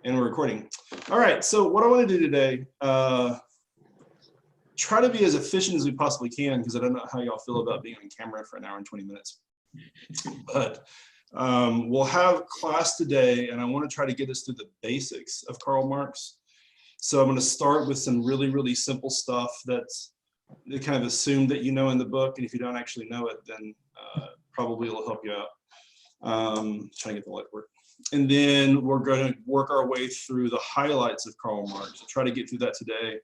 And we're recording. All right, so what I want to do today, try to be as efficient as we possibly can, because I don't know how y'all feel about being on camera for an hour and 20 minutes. But we'll have class today, and I want to try to get us through the basics of Karl Marx. So I'm going to start with some really, really simple stuff that's kind of assumed that you know in the book, and if you don't actually know it, then probably it'll help you out. Trying to get the light work. And then we're going to work our way through the highlights of Karl Marx. I'll try to get through that today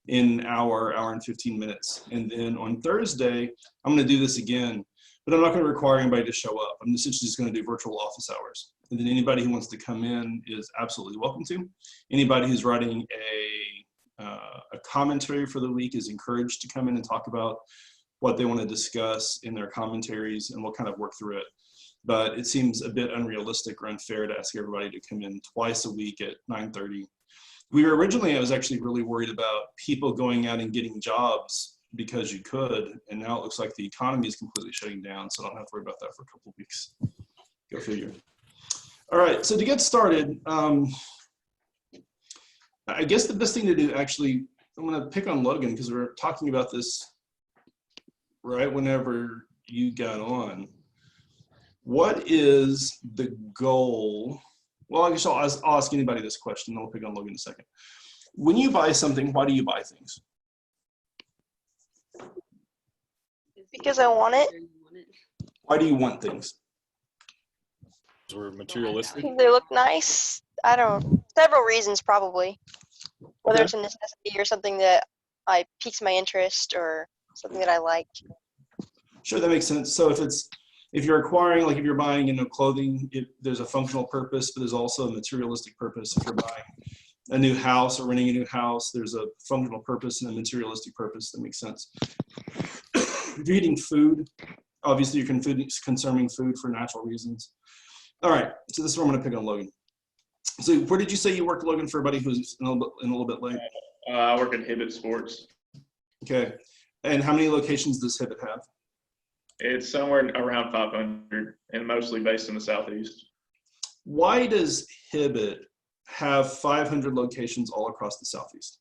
in an hour and 15 minutes. And then on Thursday, I'm going to do this again, but I'm not going to require anybody to show up. I'm essentially just going to do virtual office hours. And then anybody who wants to come in is absolutely welcome to. Anybody who's writing a commentary for the week is encouraged to come in and talk about what they want to discuss in their commentaries, and we'll kind of work through it. But it seems a bit unrealistic or unfair to ask everybody to come in twice a week at 9:30. I was actually really worried about people going out and getting jobs because you could, and now it looks like the economy is completely shutting down, so I don't have to worry about that for a couple of weeks. Go figure. All right, so to get started, I guess the best thing to do, actually, I'm going to pick on Logan because we were talking about this right whenever you got on. What is the goal? Well, I guess I'll ask anybody this question, and I'll pick on Logan in a second. When you buy something, why do you buy things? Because I want it. Why do you want things? We're materialistic. They look nice. I don't. Several reasons, probably. Whether it's a necessity or something that piques my interest or something that I like. Sure, that makes sense. So if you're acquiring, like if you're buying, clothing, there's a functional purpose, but there's also a materialistic purpose. If you're buying a new house or renting a new house, there's a functional purpose and a materialistic purpose. That makes sense. If you're eating food, obviously you're consuming food for natural reasons. All right, so this is where I'm going to pick on Logan. So where did you say you work, Logan, for everybody who's in a little bit late? I work at Hibbett Sports. Okay, and how many locations does Hibbett have? It's somewhere around 500 and mostly based in the Southeast. Why does Hibbett have 500 locations all across the Southeast?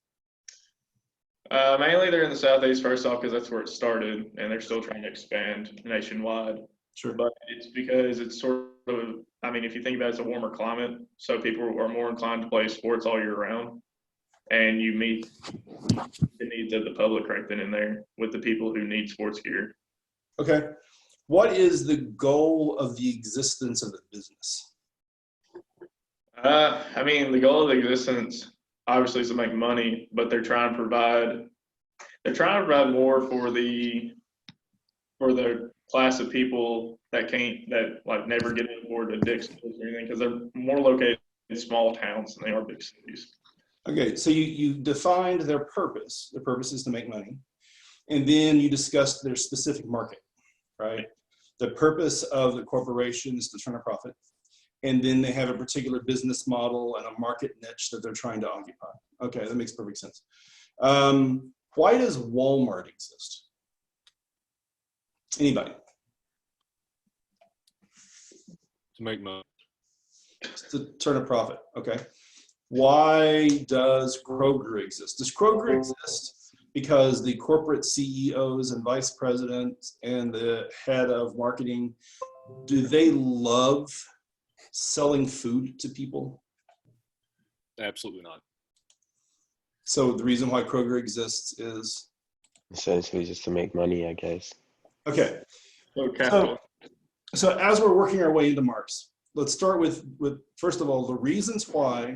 Mainly they're in the Southeast, first off, because that's where it started, and they're still trying to expand nationwide. Sure. But it's because it's sort of, if you think about it, it's a warmer climate, so people are more inclined to play sports all year round, and you meet the needs of the public right then and there with the people who need sports gear. Okay. What is the goal of the existence of the business? The goal of the existence obviously is to make money, but they're trying to provide more for the class of people that never get on board to Dick's or anything, because they're more located in small towns than they are big cities. Okay, so you defined their purpose. Their purpose is to make money. And then you discussed their specific market, right? The purpose of the corporation is to turn a profit. And then they have a particular business model and a market niche that they're trying to occupy. Okay, that makes perfect sense. Why does Walmart exist? Anybody? To make money. To turn a profit, okay. Why does Kroger exist? Does Kroger exist because the corporate CEOs and vice presidents and the head of marketing, do they love selling food to people? Absolutely not. So the reason why Kroger exists is? Essentially just to make money, I guess. Okay. Okay. So as we're working our way into Marx, let's start with first of all, the reasons why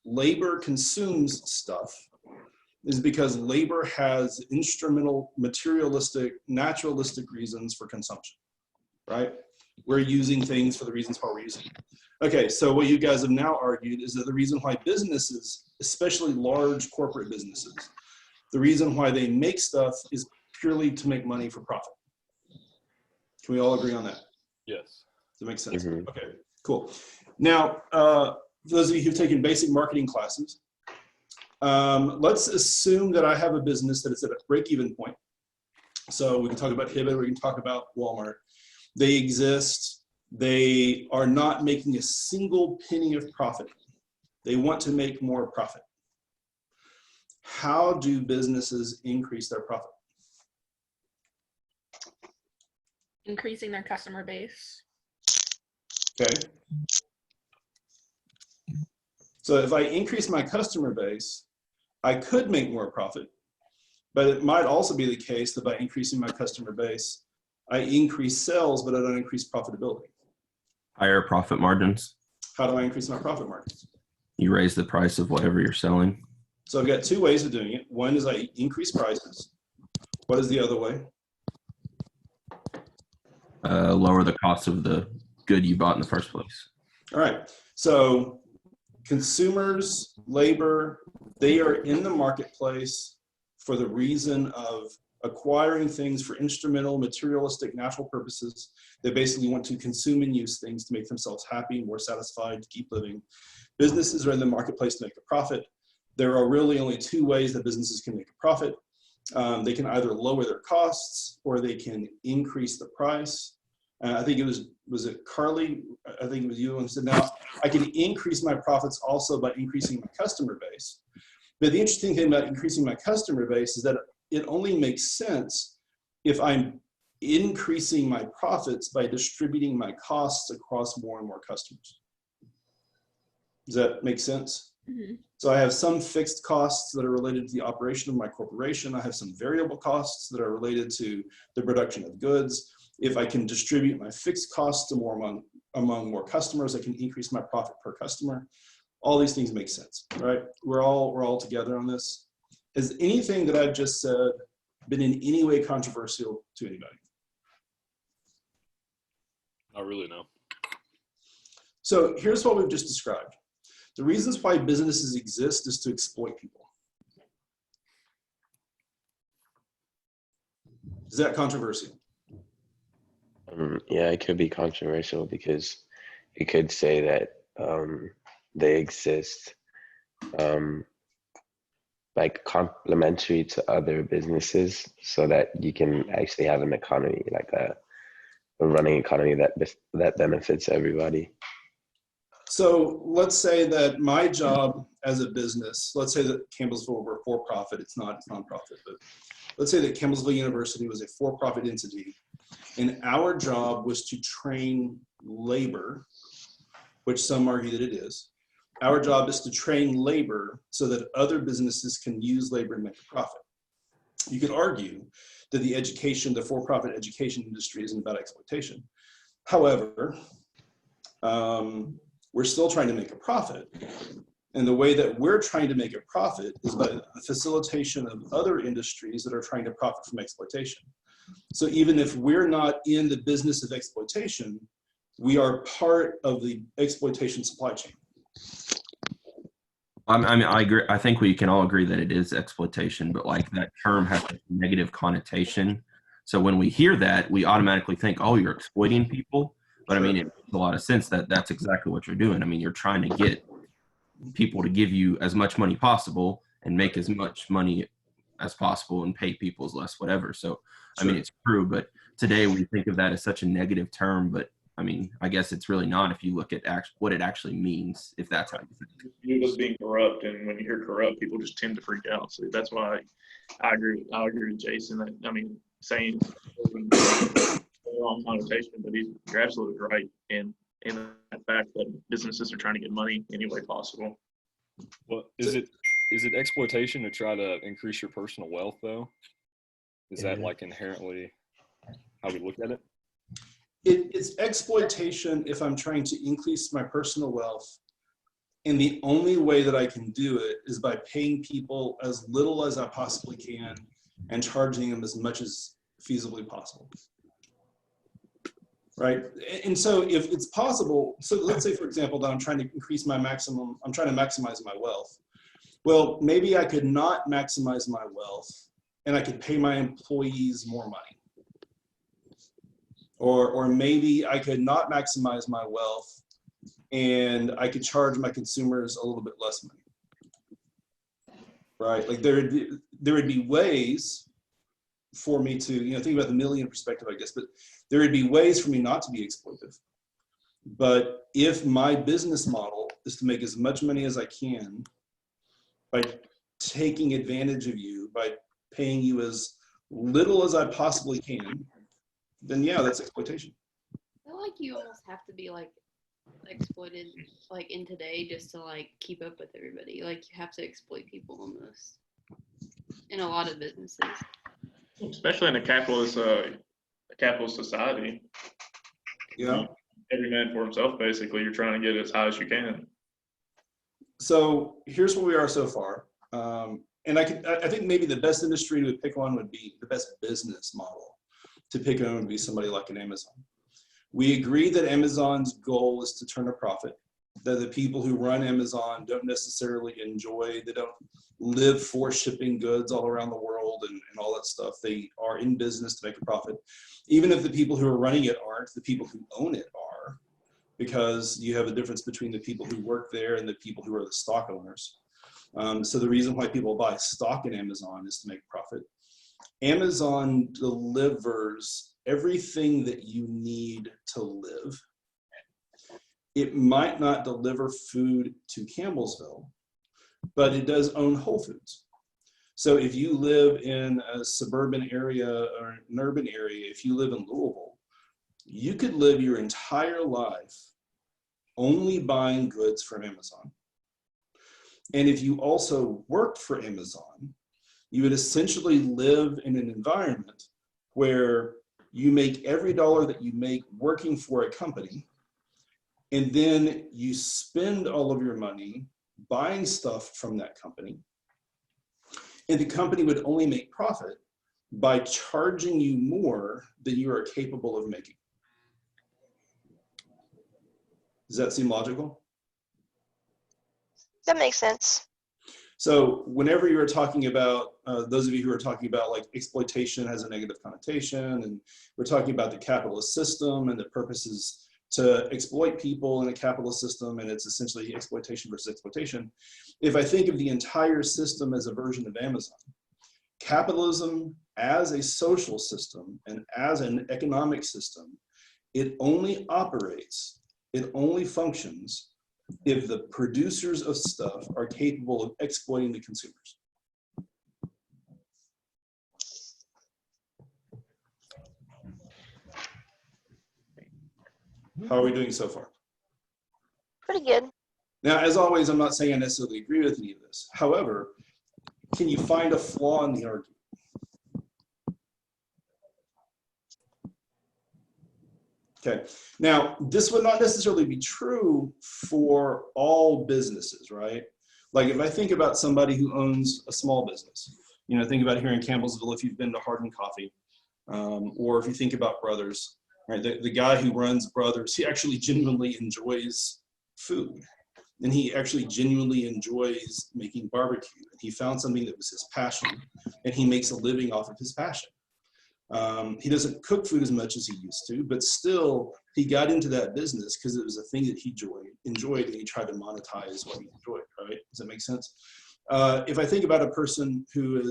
labor consumes stuff is because labor has instrumental, materialistic, naturalistic reasons for consumption, right? We're using things for the reasons why we're using them. Okay, so what you guys have now argued is that the reason why businesses, especially large corporate businesses, the reason why they make stuff is purely to make money for profit. Can we all agree on that? Yes. That makes sense. Mm-hmm. Okay, cool. Now, those of you who've taken basic marketing classes, let's assume that I have a business that is at a break-even point. So we can talk about Hibbett, we can talk about Walmart. They exist. They are not making a single penny of profit. They want to make more profit. How do businesses increase their profit? Increasing their customer base. Okay. So if I increase my customer base, I could make more profit, but it might also be the case that by increasing my customer base, I increase sales, but I don't increase profitability. Higher profit margins. How do I increase my profit margins? You raise the price of whatever you're selling. So I've got two ways of doing it. One is I increase prices. What is the other way? Lower the cost of the good you bought in the first place. All right. So consumers, labor, they are in the marketplace for the reason of acquiring things for instrumental, materialistic, natural purposes. They basically want to consume and use things to make themselves happy, more satisfied, to keep living. Businesses are in the marketplace to make a profit. There are really only two ways that businesses can make a profit. They can either lower their costs or they can increase the price. I think it was it Carly? I think it was you who said, now I can increase my profits also by increasing my customer base. But the interesting thing about increasing my customer base is that it only makes sense if I'm increasing my profits by distributing my costs across more and more customers. Does that make sense? Mm-hmm. So I have some fixed costs that are related to the operation of my corporation. I have some variable costs that are related to the production of goods. If I can distribute my fixed costs to among more customers, I can increase my profit per customer. All these things make sense, right? We're all together on this. Has anything that I've just said been in any way controversial to anybody? Not really, no. So here's what we've just described. The reasons why businesses exist is to exploit people. Is that controversial? Yeah, it could be controversial because you could say that they exist like complementary to other businesses so that you can actually have an economy, like a running economy that benefits everybody. So let's say that my job as a business, let's say that Campbellsville were for-profit, it's nonprofit, but let's say that Campbellsville University was a for-profit entity, and our job was to train labor, which some argue that it is. Our job is to train labor so that other businesses can use labor and make a profit. You could argue that the for-profit education industry isn't about exploitation. However, we're still trying to make a profit. And the way that we're trying to make a profit is by the facilitation of other industries that are trying to profit from exploitation. So even if we're not in the business of exploitation, we are part of the exploitation supply chain. I mean, I agree. I think we can all agree that it is exploitation, but like that term has a negative connotation. So when we hear that, we automatically think, oh, you're exploiting people. But I mean, it makes a lot of sense that that's exactly what you're doing. I mean, you're trying to get people to give you as much money possible and make as much money as possible and pay people as less, whatever. So, I mean, it's true, but today we think of that as such a negative term, but I mean, I guess it's really not if you look at what it actually means, if that's how you think. It was being corrupt, and when you hear corrupt, people just tend to freak out. So that's why I agree with Jason. That, I mean, saying wrong connotation, but you're absolutely right in the fact that businesses are trying to get money any way possible. Well, is it exploitation to try to increase your personal wealth, though? Is that like inherently how we look at it? It's exploitation if I'm trying to increase my personal wealth, and the only way that I can do it is by paying people as little as I possibly can and charging them as much as feasibly possible. Right? And so if it's possible, so let's say, for example, that I'm trying to maximize my wealth. Well, maybe I could not maximize my wealth and I could pay my employees more money. Or maybe I could not maximize my wealth and I could charge my consumers a little bit less money. Right? Like there would be ways for me to, think about the million perspective, I guess, but there would be ways for me not to be exploitive. But if my business model is to make as much money as I can by taking advantage of you, by paying you as little as I possibly can, then yeah, that's exploitation. I feel like you almost have to be like exploited like in today just to like keep up with everybody. Like you have to exploit people almost in a lot of businesses. Especially in a capitalist society. Yeah. Every man for himself, basically. You're trying to get as high as you can. So here's where we are so far. And I think maybe the best industry to pick on would be the best business model to pick on would be somebody like an Amazon. We agree that Amazon's goal is to turn a profit, that the people who run Amazon don't necessarily enjoy, they don't live for shipping goods all around the world and all that stuff. They are in business to make a profit. Even if the people who are running it aren't, the people who own it are, because you have a difference between the people who work there and the people who are the stock owners. So the reason why people buy stock in Amazon is to make a profit. Amazon delivers everything that you need to live. It might not deliver food to Campbellsville, but it does own Whole Foods. So if you live in a suburban area or an urban area, if you live in Louisville, you could live your entire life only buying goods from Amazon. And if you also worked for Amazon, you would essentially live in an environment where you make every dollar that you make working for a company, and then you spend all of your money buying stuff from that company. And the company would only make profit by charging you more than you are capable of making. Does that seem logical? That makes sense. So whenever you're talking about, those of you who are talking about like exploitation has a negative connotation, and we're talking about the capitalist system and the purpose is to exploit people in a capitalist system, and it's essentially exploitation versus exploitation. If I think of the entire system as a version of Amazon, capitalism as a social system and as an economic system, it only operates, it only functions if the producers of stuff are capable of exploiting the consumers. How are we doing so far? Pretty good. Now, as always, I'm not saying I necessarily agree with any of this. However, can you find a flaw in the argument? Okay, now this would not necessarily be true for all businesses, right? Like if I think about somebody who owns a small business, you know, think about here in Campbellsville if you've been to Hardin Coffee, or if you think about Brothers, right? The guy who runs Brothers, he actually genuinely enjoys food, and he actually genuinely enjoys making barbecue. And he found something that was his passion, and he makes a living off of his passion. He doesn't cook food as much as he used to, but still he got into that business because it was a thing that he enjoyed, and he tried to monetize what he enjoyed, right? Does that make sense? If I think about a person who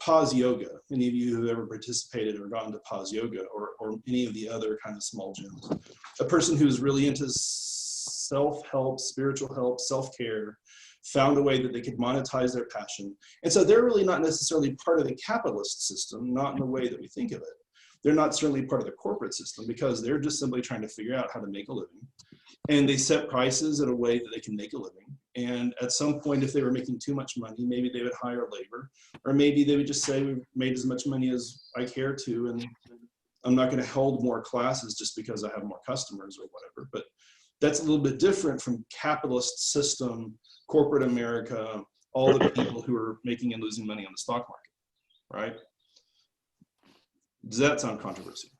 Paz Yoga, any of you who ever participated or gone to Paz Yoga or any of the other kind of small gyms, a person who's really into self-help, spiritual help, self-care, found a way that they could monetize their passion. And so they're really not necessarily part of the capitalist system, not in the way that we think of it. They're not certainly part of the corporate system because they're just simply trying to figure out how to make a living. And they set prices in a way that they can make a living. And at some point, if they were making too much money, maybe they would hire labor, or maybe they would just say, we've made as much money as I care to, and I'm not going to hold more classes just because I have more customers or whatever. But that's a little bit different from capitalist system, corporate America, all the people who are making and losing money on the stock market, right? Does that sound controversial?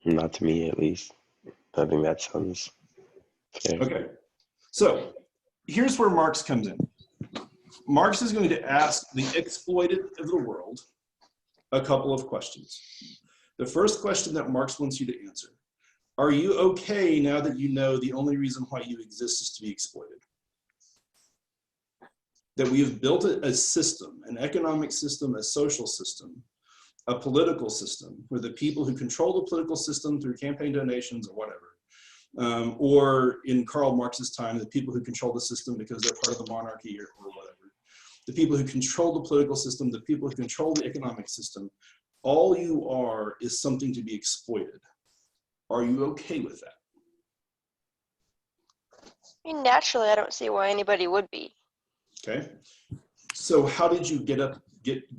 Not to me, at least. I think that sounds fair. Okay, so here's where Marx comes in. Marx is going to ask the exploited of the world a couple of questions. The first question that Marx wants you to answer: are you okay now that you know the only reason why you exist is to be exploited? That we have built a system, an economic system, a social system, a political system where the people who control the political system through campaign donations or whatever, or in Karl Marx's time, the people who control the system because they're part of the monarchy or whatever, the people who control the political system, the people who control the economic system, all you are is something to be exploited. Are you okay with that? I mean, naturally, I don't see why anybody would be. Okay. So how did you get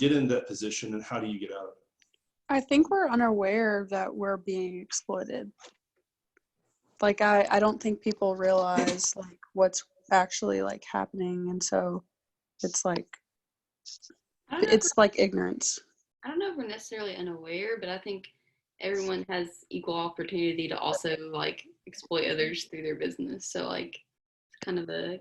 in that position, and how do you get out of it? I think we're unaware that we're being exploited. Like, I don't think people realize like what's actually like happening, and so it's like ignorance. I don't know if we're necessarily unaware, but I think everyone has equal opportunity to also like exploit others through their business. So like it's kind of a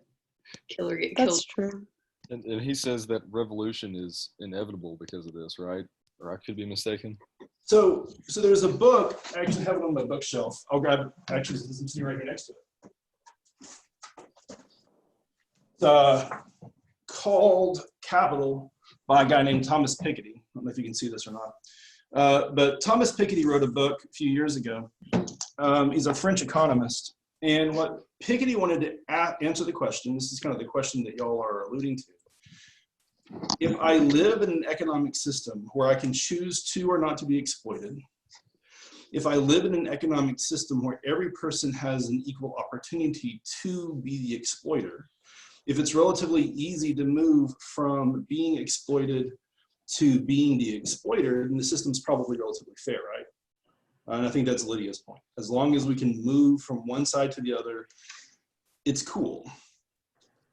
kill or get killed. That's true. And he says that revolution is inevitable because of this, right? Or I could be mistaken. So there's a book, I actually have it on my bookshelf. I'll grab, actually, since I'm sitting right here next to it. It's called Capital by a guy named Thomas Piketty. I don't know if you can see this or not. But Thomas Piketty wrote a book a few years ago. He's a French economist. And what Piketty wanted to answer the question, this is kind of the question that y'all are alluding to. If I live in an economic system where I can choose to or not to be exploited, if I live in an economic system where every person has an equal opportunity to be the exploiter, if it's relatively easy to move from being exploited to being the exploiter, then the system's probably relatively fair, right? And I think that's Lydia's point. As long as we can move from one side to the other, it's cool.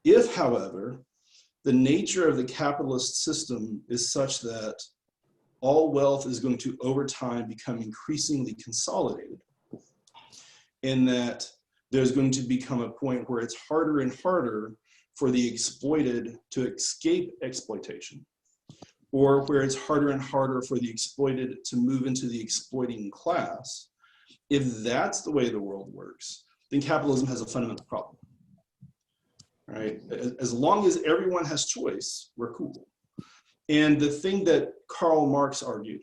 If, however, the nature of the capitalist system is such that all wealth is going to, over time, become increasingly consolidated, and that there's going to become a point where it's harder and harder for the exploited to escape exploitation, or where it's harder and harder for the exploited to move into the exploiting class, if that's the way the world works, then capitalism has a fundamental problem. Right? As long as everyone has choice, we're cool. And the thing that Karl Marx argued,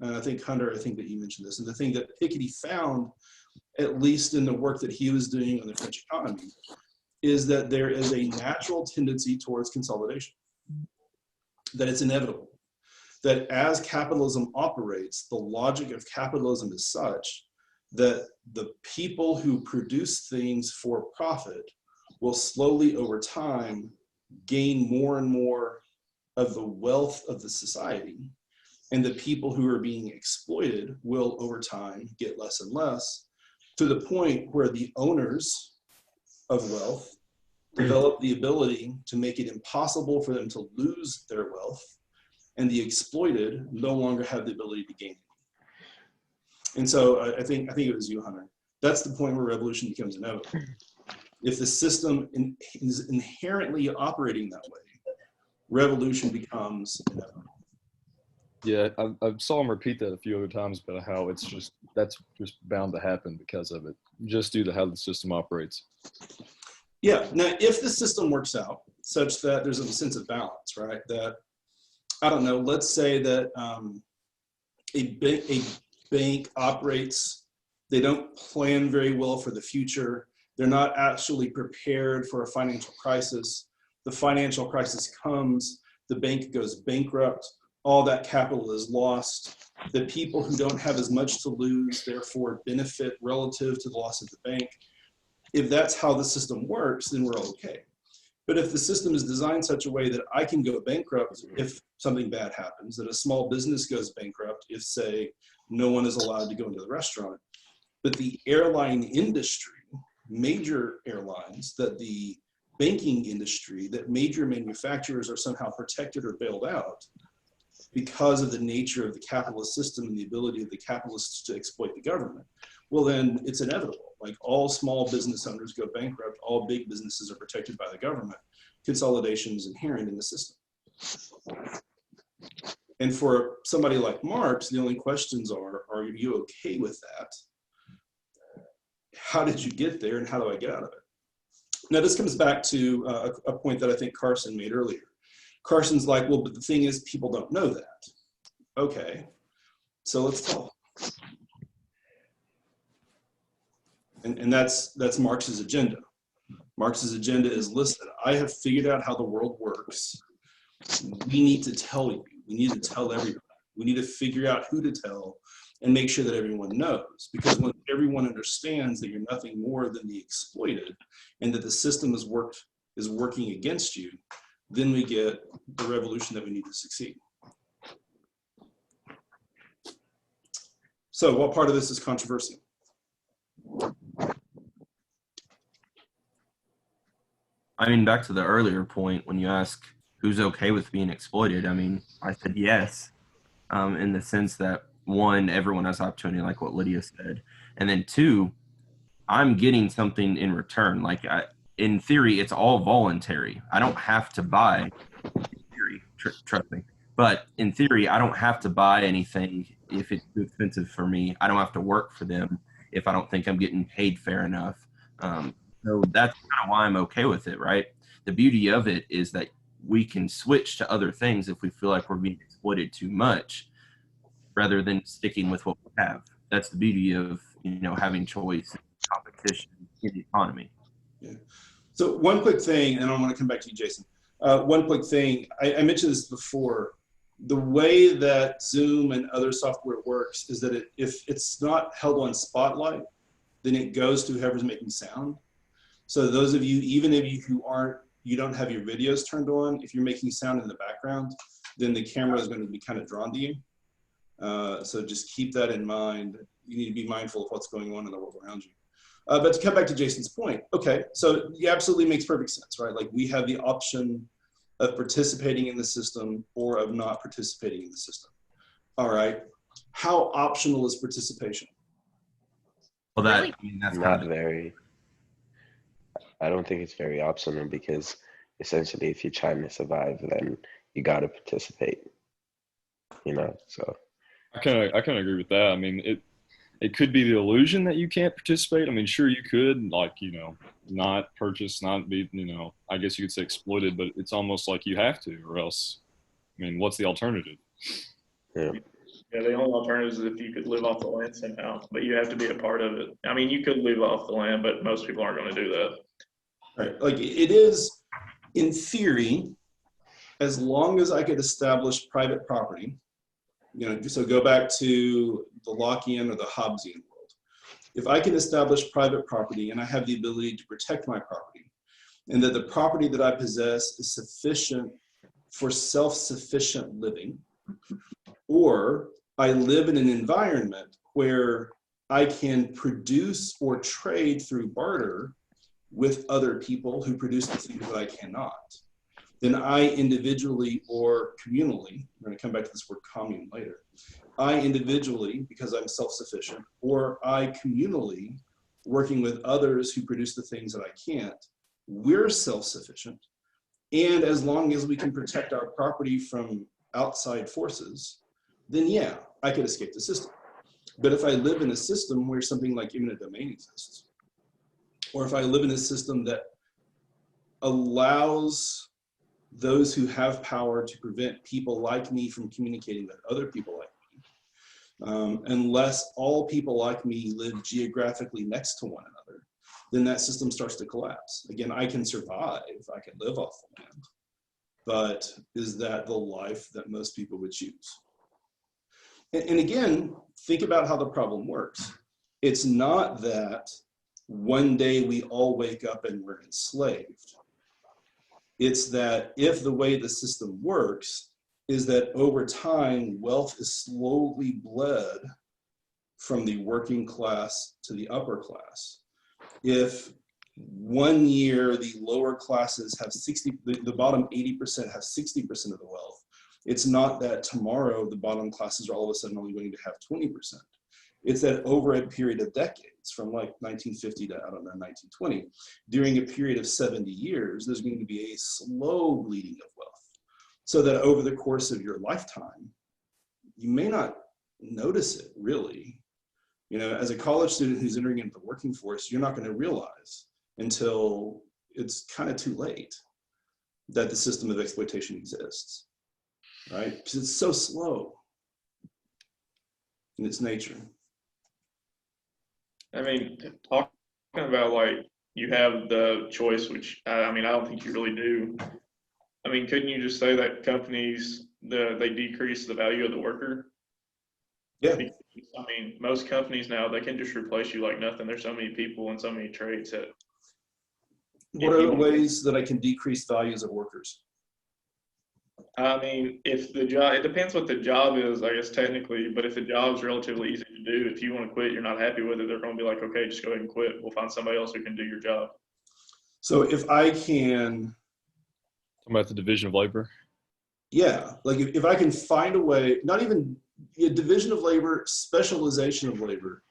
and I think Hunter, I think that you mentioned this, and the thing that Piketty found, at least in the work that he was doing on the French economy, is that there is a natural tendency towards consolidation, that it's inevitable, that as capitalism operates, the logic of capitalism is such that the people who produce things for profit will slowly over time gain more and more of the wealth of the society, and the people who are being exploited will over time get less and less, to the point where the owners of wealth develop the ability to make it impossible for them to lose their wealth, and the exploited no longer have the ability to gain it. And so I think it was you, Hunter. That's the point where revolution becomes inevitable. If the system is inherently operating that way, revolution becomes inevitable. Yeah, I saw him repeat that a few other times about how that's just bound to happen because of it, just due to how the system operates. Yeah, now if the system works out such that there's a sense of balance, right? That, I don't know, let's say that a bank operates, they don't plan very well for the future. They're not actually prepared for a financial crisis. The financial crisis comes, the bank goes bankrupt, all that capital is lost. The people who don't have as much to lose, therefore benefit relative to the loss of the bank. If that's how the system works, then we're okay. But if the system is designed such a way that I can go bankrupt if something bad happens, that a small business goes bankrupt if, say, no one is allowed to go into the restaurant, but the airline industry, major airlines, that the banking industry, that major manufacturers are somehow protected or bailed out because of the nature of the capitalist system and the ability of the capitalists to exploit the government, well, then it's inevitable. Like, all small business owners go bankrupt, all big businesses are protected by the government. Consolidation is inherent in the system. And for somebody like Marx, the only questions are you okay with that? How did you get there, and how do I get out of it? Now, this comes back to a point that I think Carson made earlier. Carson's like, well, but the thing is, people don't know that. Okay, So let's talk. And that's Marx's agenda. Marx's agenda is, listen, I have figured out how the world works. We need to tell you. We need to tell everybody. We need to figure out who to tell and make sure that everyone knows. Because when everyone understands that you're nothing more than the exploited and that the system is working against you, then we get the revolution that we need to succeed. So what part of this is controversial? I mean, back to the earlier point, when you ask who's okay with being exploited, I mean, I said yes, in the sense that, one, everyone has opportunity, like what Lydia said. And then two, I'm getting something in return. Like, in theory, it's all voluntary. I don't have to buy, in theory, trust me. But in theory, I don't have to buy anything if it's too expensive for me. I don't have to work for them if I don't think I'm getting paid fair enough. So that's kind of why I'm okay with it, right? The beauty of it is that we can switch to other things if we feel like we're being exploited too much, rather than sticking with what we have. That's the beauty of, having choice and competition in the economy. Yeah. So one quick thing, and I want to come back to you, Jason. One quick thing, I mentioned this before. The way that Zoom and other software works is that if it's not held on Spotlight, then it goes to whoever's making sound. So those of you, even if you don't have your videos turned on, if you're making sound in the background, then the camera is going to be kind of drawn to you. So just keep that in mind. You need to be mindful of what's going on in the world around you. But to come back to Jason's point, okay, so it absolutely makes perfect sense, right? Like, we have the option of participating in the system or of not participating in the system. All right, how optional is participation? Well, that's Not very. I don't think it's very optional, because essentially if you're trying to survive, then you got to participate, so. I kind of agree with that. I mean, it could be the illusion that you can't participate. I mean, sure, you could, like, not purchase, not be, I guess you could say exploited, but it's almost like you have to, or else, I mean, what's the alternative? Yeah. Yeah, the only alternative is if you could live off the land somehow, but you have to be a part of it. I mean, you could live off the land, but most people aren't going to do that. Right, like, it is, in theory, as long as I could establish private property, so go back to the Lockean or the Hobbesian world. If I can establish private property and I have the ability to protect my property, and that the property that I possess is sufficient for self-sufficient living, or I live in an environment where I can produce or trade through barter with other people who produce the things that I cannot, then I individually or communally, we're going to come back to this word commune later, I individually, because I'm self-sufficient, or I communally, working with others who produce the things that I can't, we're self-sufficient. And as long as we can protect our property from outside forces, then yeah, I could escape the system. But if I live in a system where something like eminent domain exists, or if I live in a system that allows those who have power to prevent people like me from communicating with other people like me, unless all people like me live geographically next to one another, then that system starts to collapse. Again, I can survive, I can live off the land, but is that the life that most people would choose? And again, think about how the problem works. It's not that one day we all wake up and we're enslaved. It's that if the way the system works is that over time, wealth is slowly bled from the working class to the upper class. If one year the lower classes have the bottom 80% have 60% of the wealth, it's not that tomorrow the bottom classes are all of a sudden only going to have 20%. It's that over a period of decades, from like 1950 to, 1920, during a period of 70 years, there's going to be a slow bleeding of wealth. So that over the course of your lifetime, you may not notice it really. As a college student who's entering into the working force, you're not going to realize until it's kind of too late that the system of exploitation exists, right? Because it's so slow. in its nature. I mean, talking about like you have the choice, which I mean, I don't think you really do. I mean, couldn't you just say that companies, they decrease the value of the worker? Yeah. Because, I mean, most companies now, they can just replace you like nothing. There's so many people and so many trades that. What are the ways that I can decrease values of workers? I mean, if the job, it depends what the job is, I guess technically, but if the job's relatively easy to do, if you want to quit, you're not happy with it, they're going to be like, okay, just go ahead and quit. We'll find somebody else who can do your job. So if I can, Talking about the division of labor. yeah, like if I can find a way, not even a division of labor, specialization of labor,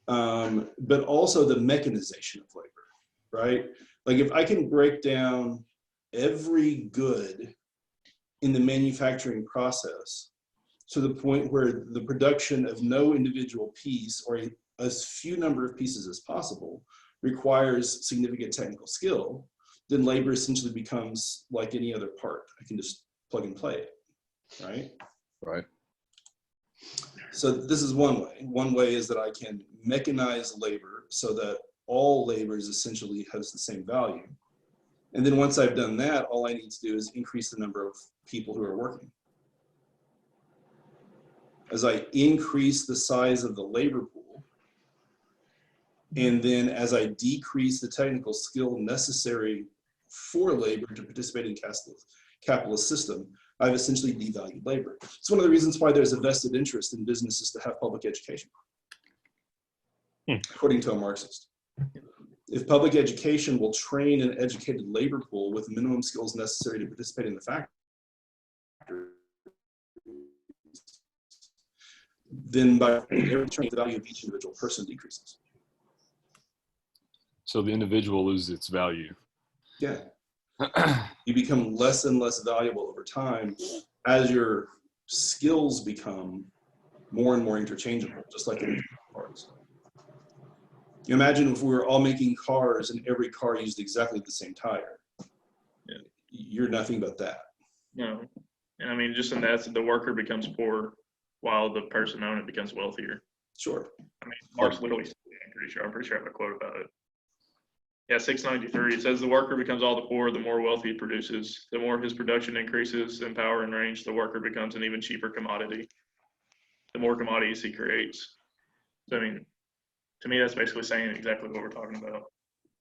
but also the mechanization of labor, right? Like if I can break down every good in the manufacturing process to the point where the production of no individual piece or as few number of pieces as possible requires significant technical skill, then labor essentially becomes like any other part. I can just plug and play it, right? Right. So this is one way. One way is that I can mechanize labor so that all labor is essentially has the same value. And then once I've done that, all I need to do is increase the number of people who are working. As I increase the size of the labor pool, and then as I decrease the technical skill necessary for labor to participate in capitalist system, I've essentially devalued labor. It's one of the reasons why there's a vested interest in businesses to have public education, according to a Marxist. If public education will train an educated labor pool with minimum skills necessary to participate in the factory, then by every training, the value of each individual person decreases. So the individual loses its value. Yeah. You become less and less valuable over time as your skills become more and more interchangeable, just like in cars. Imagine if we were all making cars and every car used exactly the same tire. Yeah. You're nothing but that. No. And I mean, just in that, the worker becomes poor while the person owning it becomes wealthier. Sure. I mean, Marx literally said it, I'm pretty sure I have a quote about it. Yeah, 693, it says the worker becomes all the poorer the more wealth he produces. The more his production increases in power and range, the worker becomes an even cheaper commodity. The more commodities he creates. So, I mean, to me, that's basically saying exactly what we're talking about.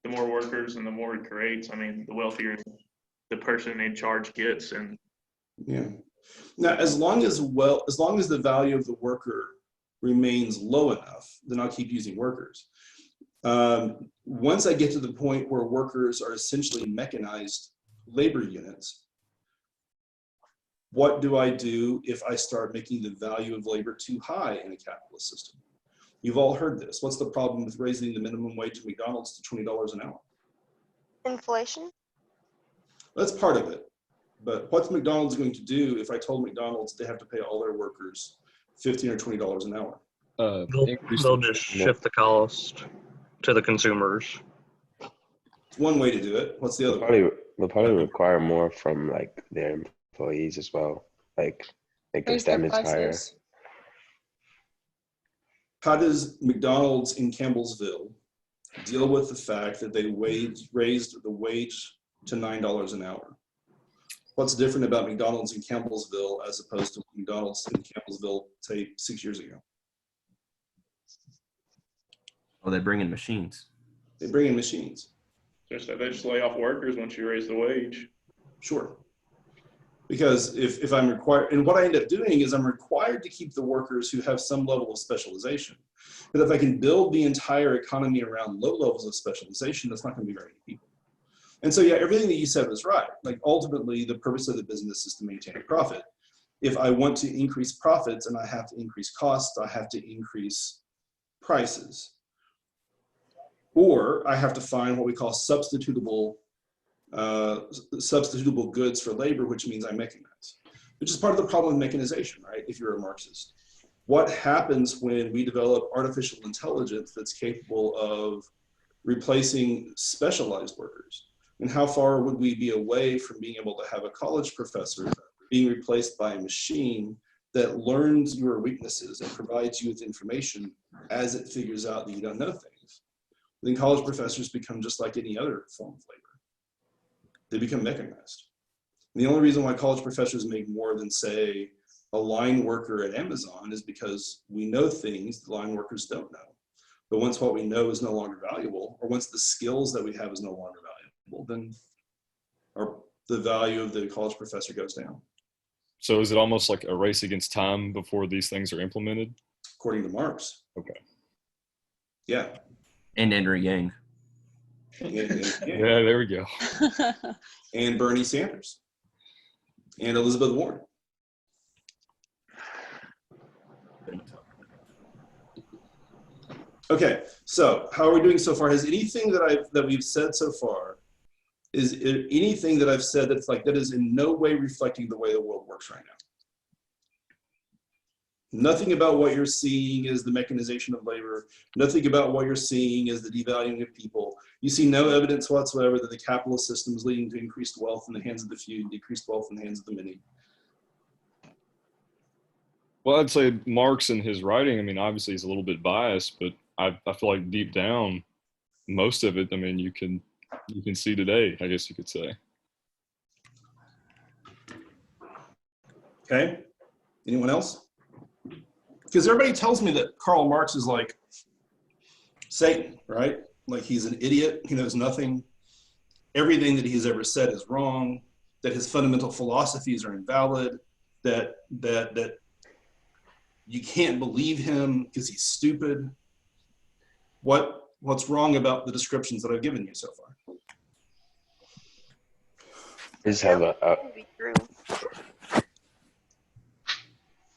The more workers and the more he creates, I mean, the wealthier the person in charge gets. And yeah. Now, as long as the value of the worker remains low enough, then I'll keep using workers. Once I get to the point where workers are essentially mechanized labor units, what do I do if I start making the value of labor too high in a capitalist system? You've all heard this. What's the problem with raising the minimum wage at McDonald's to $20 an hour? Inflation? That's part of it. But what's McDonald's going to do if I told McDonald's they have to pay all their workers $15 or $20 an hour? They'll just shift the cost to the consumers. It's one way to do it. What's the other way? They'll probably require more from like their employees as well. Like make their Raise their standards higher. prices. How does McDonald's in Campbellsville deal with the fact that they raised the wage to $9 an hour? What's different about McDonald's in Campbellsville as opposed to McDonald's in Campbellsville, say, 6 years ago? Oh, they bring in machines. They bring in machines. they just lay off workers once you raise the wage. Sure. Because if I'm required, and what I end up doing is I'm required to keep the workers who have some level of specialization. But if I can build the entire economy around low levels of specialization, that's not going to be very many people. And so, yeah, everything that you said was right. Like ultimately, the purpose of the business is to maintain a profit. If I want to increase profits and I have to increase costs, I have to increase prices. Or I have to find what we call substitutable goods for labor, which means I mechanize, which is part of the problem with mechanization, right? If you're a Marxist, what happens when we develop artificial intelligence that's capable of replacing specialized workers? And how far would we be away from being able to have a college professor being replaced by a machine that learns your weaknesses and provides you with information as it figures out that you don't know things, then college professors become just like any other form of labor. They become mechanized. And the only reason why college professors make more than, say, a line worker at Amazon is because we know things the line workers don't know. But once what we know is no longer valuable, or once the skills that we have is no longer valuable, then the value of the college professor goes down. So is it almost like a race against time before these things are implemented? According to Marx. Okay. Yeah. And Andrew Yang. Yeah, there we go. And Bernie Sanders. And Elizabeth Warren. Okay, so how are we doing so far? Has anything that we've said so far, is it anything that I've said that is in no way reflecting the way the world works right now? Nothing about what you're seeing is the mechanization of labor. Nothing about what you're seeing is the devaluing of people. You see no evidence whatsoever that the capitalist system is leading to increased wealth in the hands of the few, decreased wealth in the hands of the many. Well, I'd say Marx in his writing, I mean, obviously he's a little bit biased, but I feel like deep down, most of it, I mean, you can see today, I guess you could say. Okay, anyone else? Because everybody tells me that Karl Marx is like Satan, right? Like he's an idiot, he knows nothing. Everything that he's ever said is wrong, that his fundamental philosophies are invalid, that you can't believe him because he's stupid. What's wrong about the descriptions that I've given you so far? I just have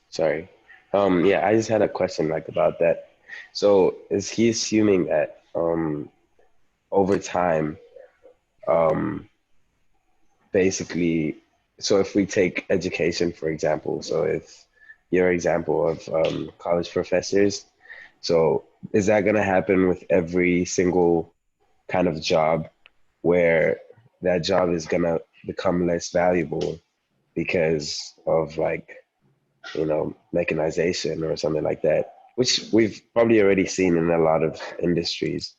sorry. Yeah, I just had a question about that. So is he assuming that over time, basically, so if we take education, for example, so if your example of college professors, so is that going to happen with every single kind of job where that job is going to become less valuable because of mechanization or something like that, which we've probably already seen in a lot of industries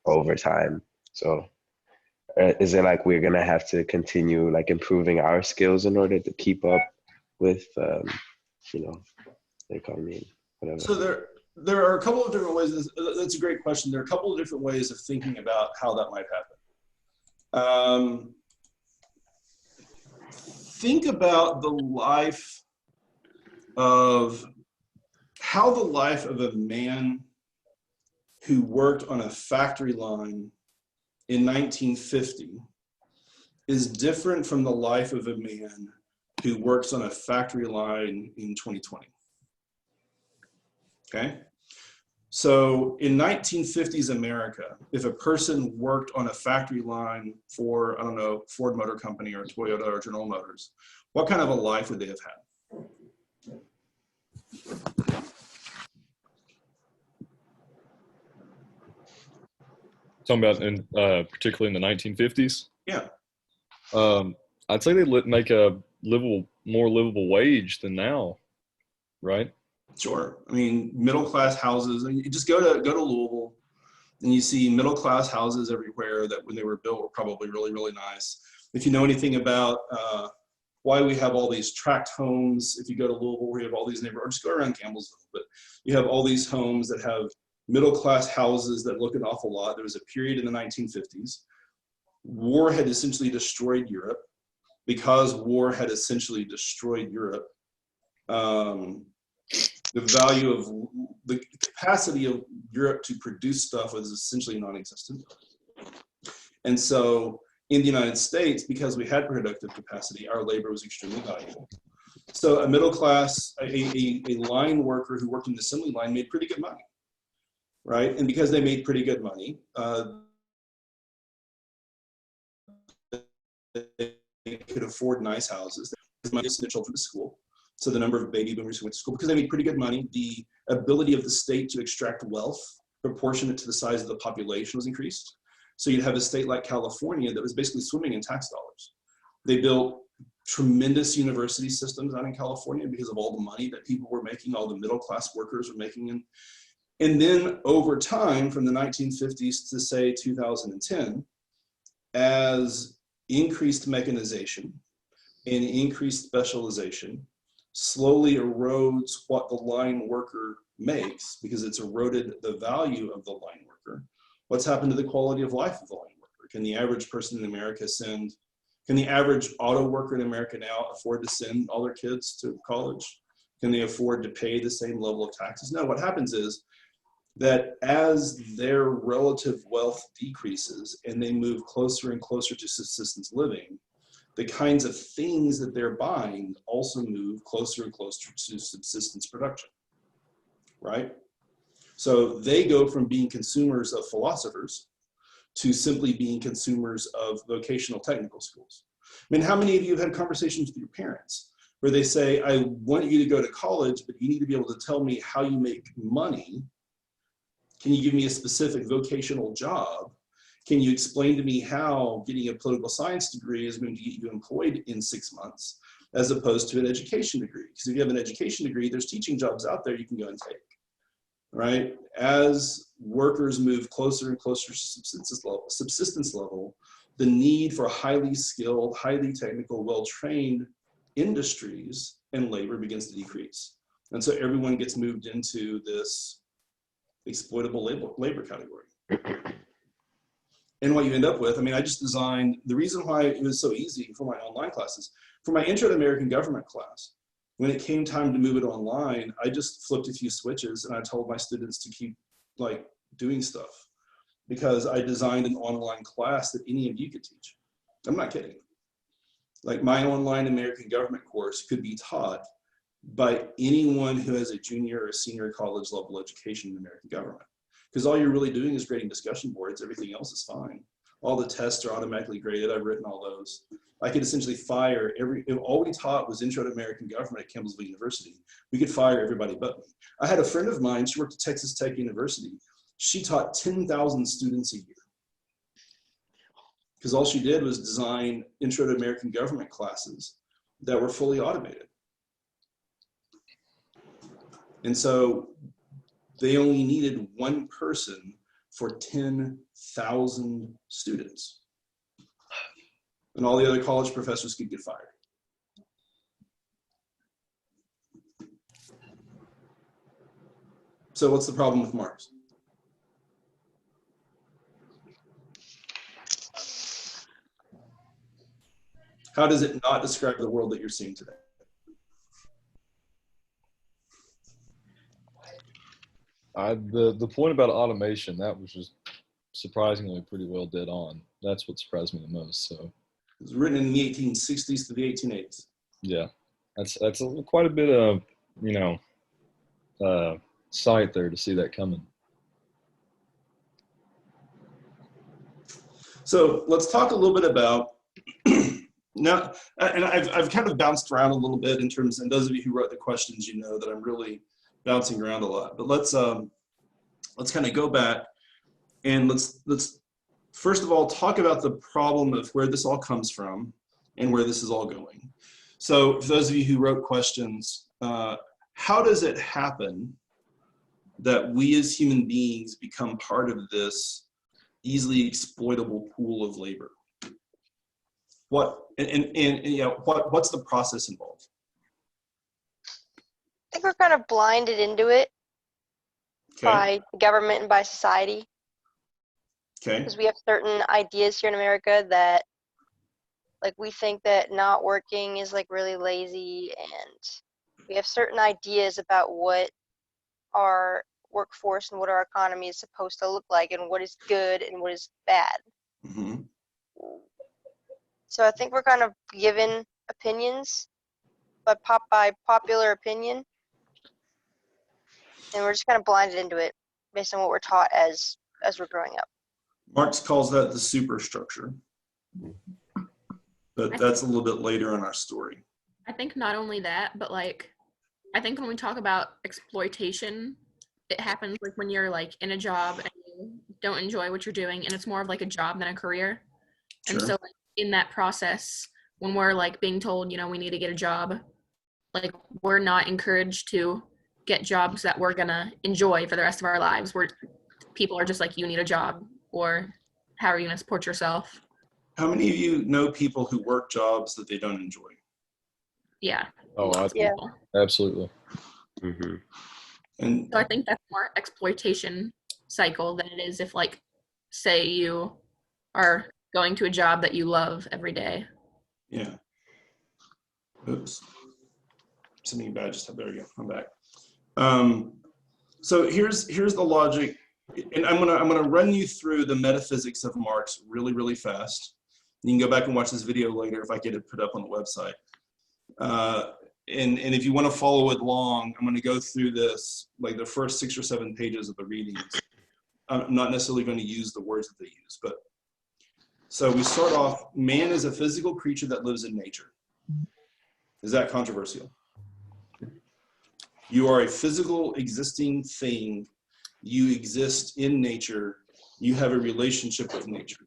over time? So is it like we're going to have to continue improving our skills in order to keep up with, the economy, whatever? So there are a couple of different ways. That's a great question. There are a couple of different ways of thinking about how that might happen. Think about the life of how the life of a man who worked on a factory line in 1950 is different from the life of a man who works on a factory line in 2020. Okay? So in 1950s America, if a person worked on a factory line for, I don't know, Ford Motor Company or Toyota or General Motors, what kind of a life would they have had? Talking about particularly in the 1950s? Yeah. I'd say they make a more livable wage than now, right? Sure. I mean, middle-class houses, and you just go to Louisville and you see middle-class houses everywhere that when they were built were probably really, really nice. If you know anything about why we have all these tract homes, if you go to Louisville, we have all these neighborhoods, or just go around Campbellsville, but you have all these homes that have middle-class houses that look an awful lot. There was a period in the 1950s. War had essentially destroyed Europe. Because war had essentially destroyed Europe, the value of the capacity of Europe to produce stuff was essentially non-existent. And so in the United States, because we had productive capacity, our labor was extremely valuable. So a middle class, a line worker who worked in the assembly line made pretty good money, right? And because they made pretty good money, they could afford nice houses. They might send their children to school. So the number of baby boomers who went to school, because they made pretty good money, the ability of the state to extract wealth proportionate to the size of the population was increased. So you'd have a state like California that was basically swimming in tax dollars. They built tremendous university systems out in California because of all the money that people were making, all the middle class workers were making. And then over time, from the 1950s to say 2010, as increased mechanization and increased specialization slowly erodes what the line worker makes because it's eroded the value of the line worker, what's happened to the quality of life of the line worker? Can the average person in America can the average auto worker in America now afford to send all their kids to college? Can they afford to pay the same level of taxes? No, what happens is that as their relative wealth decreases and they move closer and closer to subsistence living, the kinds of things that they're buying also move closer and closer to subsistence production, right? So they go from being consumers of philosophers to simply being consumers of vocational technical schools. I mean, how many of you have had conversations with your parents where they say, I want you to go to college, but you need to be able to tell me how you make money. Can you give me a specific vocational job? Can you explain to me how getting a political science degree is going to get you employed in 6 months, as opposed to an education degree? Because if you have an education degree, there's teaching jobs out there you can go and take, right? As workers move closer and closer to subsistence level, the need for highly skilled, highly technical, well-trained industries and labor begins to decrease. And so everyone gets moved into this exploitable labor category. And what you end up with, I mean, I just designed, the reason why it was so easy for my online classes, for my Intro to American Government class, when it came time to move it online, I just flipped a few switches and I told my students to keep like doing stuff because I designed an online class that any of you could teach. I'm not kidding. Like my online American Government course could be taught by anyone who has a junior or senior college level education in American government. Because all you're really doing is grading discussion boards. Everything else is fine. All the tests are automatically graded. I've written all those. I could essentially fire if all we taught was Intro to American Government at Campbellsville University, we could fire everybody but me. I had a friend of mine, she worked at Texas Tech University. She taught 10,000 students a year. Because all she did was design Intro to American Government classes that were fully automated. And so they only needed one person for 10,000 students. And all the other college professors could get fired. So what's the problem with Marx? How does it not describe the world that you're seeing today? The point about automation, that was just surprisingly pretty well dead on. That's what surprised me the most. So it was written in the 1860s to the 1880s. Yeah, that's quite a bit of sight there to see that coming. So let's talk a little bit about now, and I've kind of bounced around a little bit in terms, and those of you who wrote the questions, you know that I'm really bouncing around a lot. But let's kind of go back and let's first of all talk about the problem of where this all comes from and where this is all going. So for those of you who wrote questions, how does it happen that we as human beings become part of this easily exploitable pool of labor? What's the process involved? I think we're kind of blinded into it by government and by society. Okay. Because we have certain ideas here in America that, like, we think that not working is like really lazy, and we have certain ideas about what our workforce and what our economy is supposed to look like and what is good and what is bad. Mm-hmm. So I think we're kind of given opinions by popular opinion, and we're just kind of blinded into it based on what we're taught as we're growing up. Marx calls that the superstructure, but that's a little bit later in our story. I think not only that, but like, I think when we talk about exploitation, it happens like when you're like in a job and you don't enjoy what you're doing, and it's more of like a job than a career. Sure. And so like, in that process, when we're like being told, you know, we need to get a job, like we're not encouraged to get jobs that we're gonna enjoy for the rest of our lives, where people are just like, you need a job, or how are you gonna support yourself? How many of you know people who work jobs that they don't enjoy? Yeah. Oh, lots of Yeah. people. absolutely. Mm-hmm. And So I think that's more exploitation cycle than it is if, like, say you are going to a job that you love every day. yeah. Oops. Something bad just happened. There we go. I'm back. So here's the logic, and I'm gonna run you through the metaphysics of Marx really fast. You can go back and watch this video later if I get it put up on the website. And if you want to follow it along, I'm going to go through this, like the first 6 or 7 pages of the readings. I'm not necessarily going to use the words that they use, but so we start off, man is a physical creature that lives in nature. Is that controversial? You are a physical existing thing. You exist in nature. You have a relationship with nature.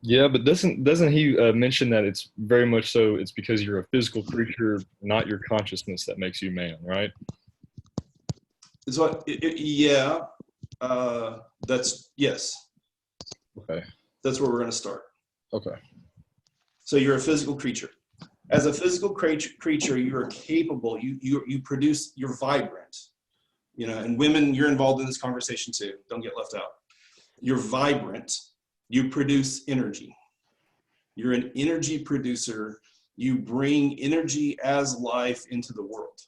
Yeah, but doesn't he mention that it's very much so it's because you're a physical creature, not your consciousness, that makes you man, right? So yeah, that's yes. Okay. That's where we're going to start. Okay. So you're a physical creature. As a physical creature, you are capable. You produce. You're vibrant. You know, and women, you're involved in this conversation too. Don't get left out. You're vibrant. You produce energy. You're an energy producer. You bring energy as life into the world.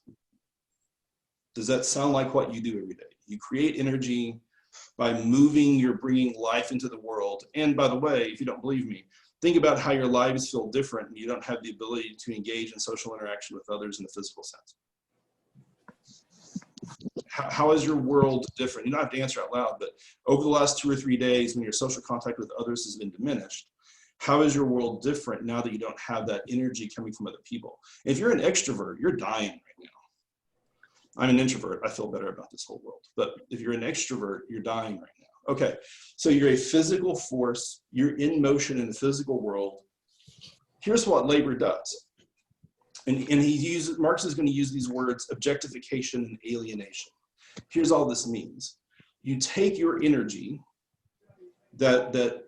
Does that sound like what you do every day? You create energy by moving, you're bringing life into the world. And by the way, if you don't believe me, think about how your lives feel different and you don't have the ability to engage in social interaction with others in a physical sense. How is your world different? You don't have to answer out loud, but over the last 2 or 3 days when your social contact with others has been diminished, how is your world different now that you don't have that energy coming from other people? If you're an extrovert, you're dying right now. I'm an introvert. I feel better about this whole world. But if you're an extrovert, you're dying right now. Okay, so you're a physical force. You're in motion in the physical world. Here's what labor does. And Marx is going to use these words, objectification and alienation. Here's all this means. You take your energy that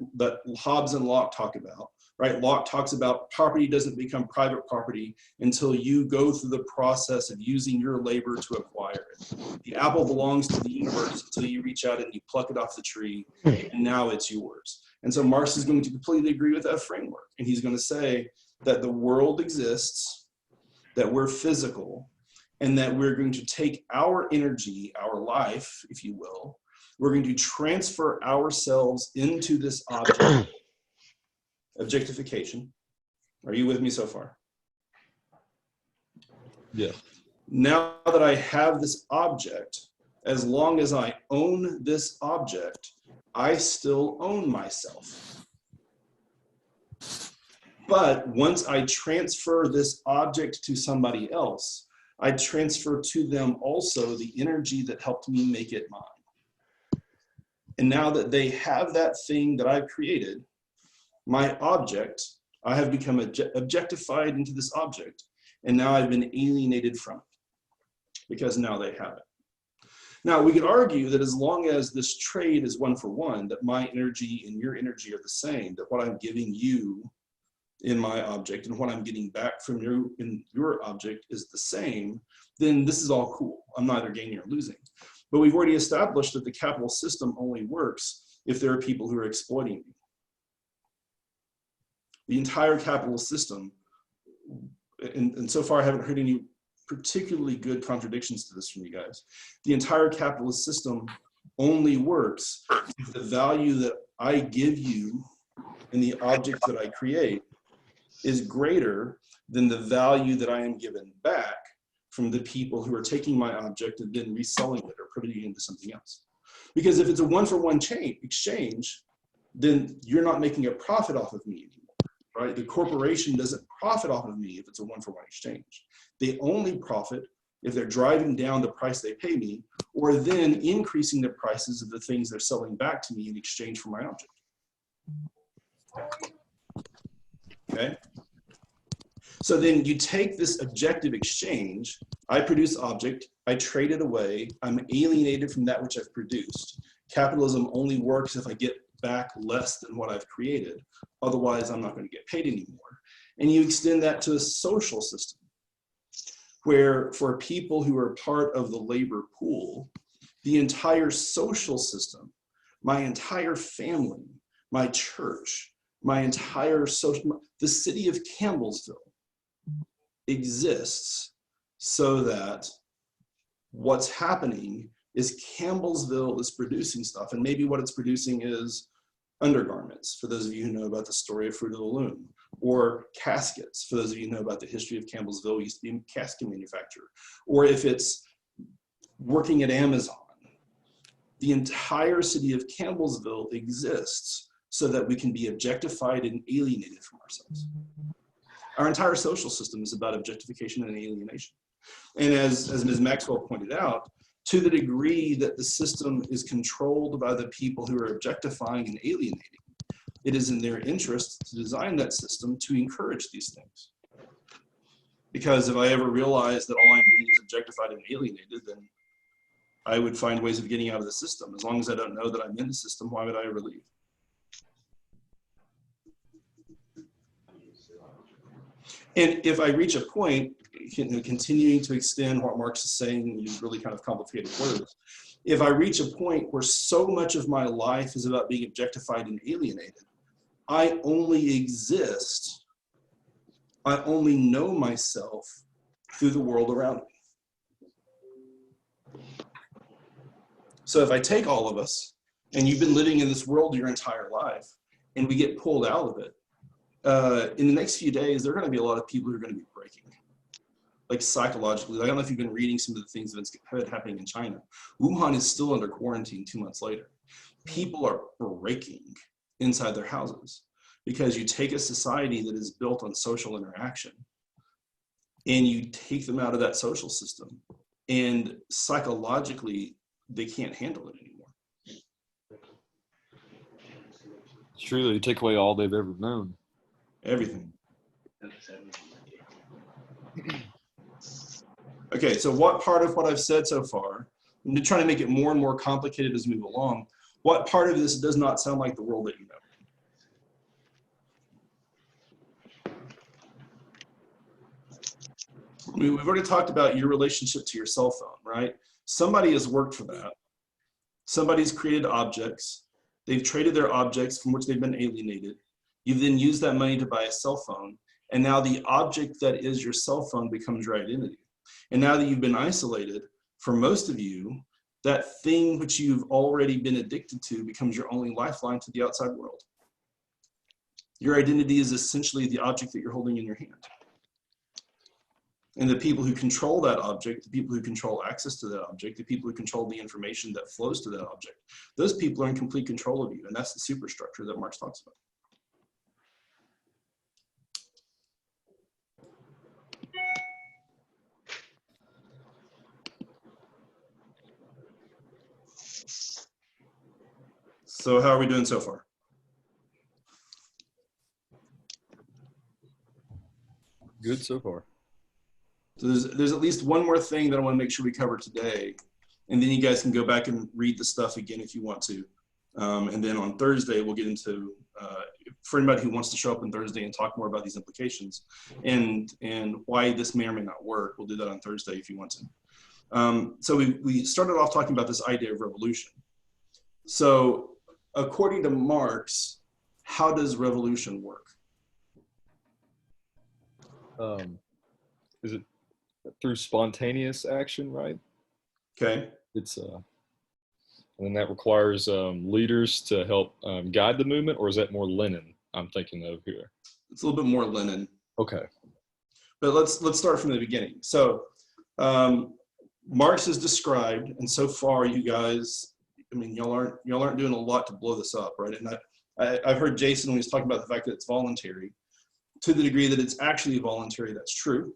Hobbes and Locke talk about, right? Locke talks about property doesn't become private property until you go through the process of using your labor to acquire it. The apple belongs to the universe until you reach out and you pluck it off the tree, and now it's yours. And so Marx is going to completely agree with that framework. And he's going to say that the world exists, that we're physical, and that we're going to take our energy, our life, if you will, we're going to transfer ourselves into this object. Objectification. Are you with me so far? Yeah. Now that I have this object, as long as I own this object, I still own myself. But once I transfer this object to somebody else, I transfer to them also the energy that helped me make it mine. And now that they have that thing that I've created, my object, I have become objectified into this object, and now I've been alienated from it because now they have it. Now, we could argue that as long as this trade is 1 for 1, that my energy and your energy are the same, that what I'm giving you in my object and what I'm getting back from you in your object is the same, then this is all cool. I'm neither gaining or losing. But we've already established that the capitalist system only works if there are people who are exploiting me. The entire capitalist system, and so far I haven't heard any particularly good contradictions to this from you guys. The entire capitalist system only works if the value that I give you in the object that I create is greater than the value that I am given back from the people who are taking my object and then reselling it or putting it into something else. Because if it's a 1 for 1 exchange, then you're not making a profit off of me anymore, right? The corporation doesn't profit off of me if it's a 1 for 1 exchange. They only profit if they're driving down the price they pay me, or then increasing the prices of the things they're selling back to me in exchange for my object. Okay? So then you take this objective exchange, I produce object, I trade it away, I'm alienated from that which I've produced. Capitalism only works if I get back less than what I've created. Otherwise, I'm not going to get paid anymore. And you extend that to a social system, where for people who are part of the labor pool, the entire social system, my entire family, my church, my entire social, the city of Campbellsville exists so that what's happening is Campbellsville is producing stuff, and maybe what it's producing is undergarments, for those of you who know about the story of Fruit of the Loom, or caskets, for those of you who know about the history of Campbellsville, used to be a casket manufacturer, or if it's working at Amazon. The entire city of Campbellsville exists so that we can be objectified and alienated from ourselves. Our entire social system is about objectification and alienation. And as Ms. Maxwell pointed out, to the degree that the system is controlled by the people who are objectifying and alienating, it is in their interest to design that system to encourage these things. Because if I ever realize that all I'm being is objectified and alienated, then I would find ways of getting out of the system. As long as I don't know that I'm in the system, why would I ever leave? And if I reach a point, continuing to extend what Marx is saying, use really kind of complicated words. If I reach a point where so much of my life is about being objectified and alienated, I only exist, I only know myself through the world around me. So if I take all of us, and you've been living in this world your entire life, and we get pulled out of it, in the next few days, there are going to be a lot of people who are going to be breaking. Like psychologically, I don't know if you've been reading some of the things that's happening in China. Wuhan is still under quarantine 2 months later. People are breaking inside their houses because you take a society that is built on social interaction and you take them out of that social system, and psychologically, they can't handle it anymore. It's true. They take away all they've ever known. Everything. Okay, so what part of what I've said so far, I'm trying to make it more and more complicated as we move along, what part of this does not sound like the world that you know? I mean, we've already talked about your relationship to your cell phone, right? Somebody has worked for that. Somebody's created objects. They've traded their objects from which they've been alienated. You then use that money to buy a cell phone. And now the object that is your cell phone becomes your identity. And now that you've been isolated, for most of you, that thing which you've already been addicted to becomes your only lifeline to the outside world. Your identity is essentially the object that you're holding in your hand. And the people who control that object, the people who control access to that object, the people who control the information that flows to that object, those people are in complete control of you. And that's the superstructure that Marx talks about. So how are we doing so far? Good so far. So there's at least one more thing that I want to make sure we cover today, and then you guys can go back and read the stuff again if you want to. And then on Thursday, we'll get into, for anybody who wants to show up on Thursday and talk more about these implications and why this may or may not work, we'll do that on Thursday if you want to. So we started off talking about this idea of revolution. So according to Marx, how does revolution work? Is it through spontaneous action, right? Okay. It's and that requires leaders to help guide the movement, or is that more Lenin I'm thinking of here? It's a little bit more Lenin. Okay. But let's start from the beginning. So Marx is described, and so far you guys, I mean, y'all aren't doing a lot to blow this up, right? And I've heard Jason when he's talking about the fact that it's voluntary. To the degree that it's actually voluntary, that's true.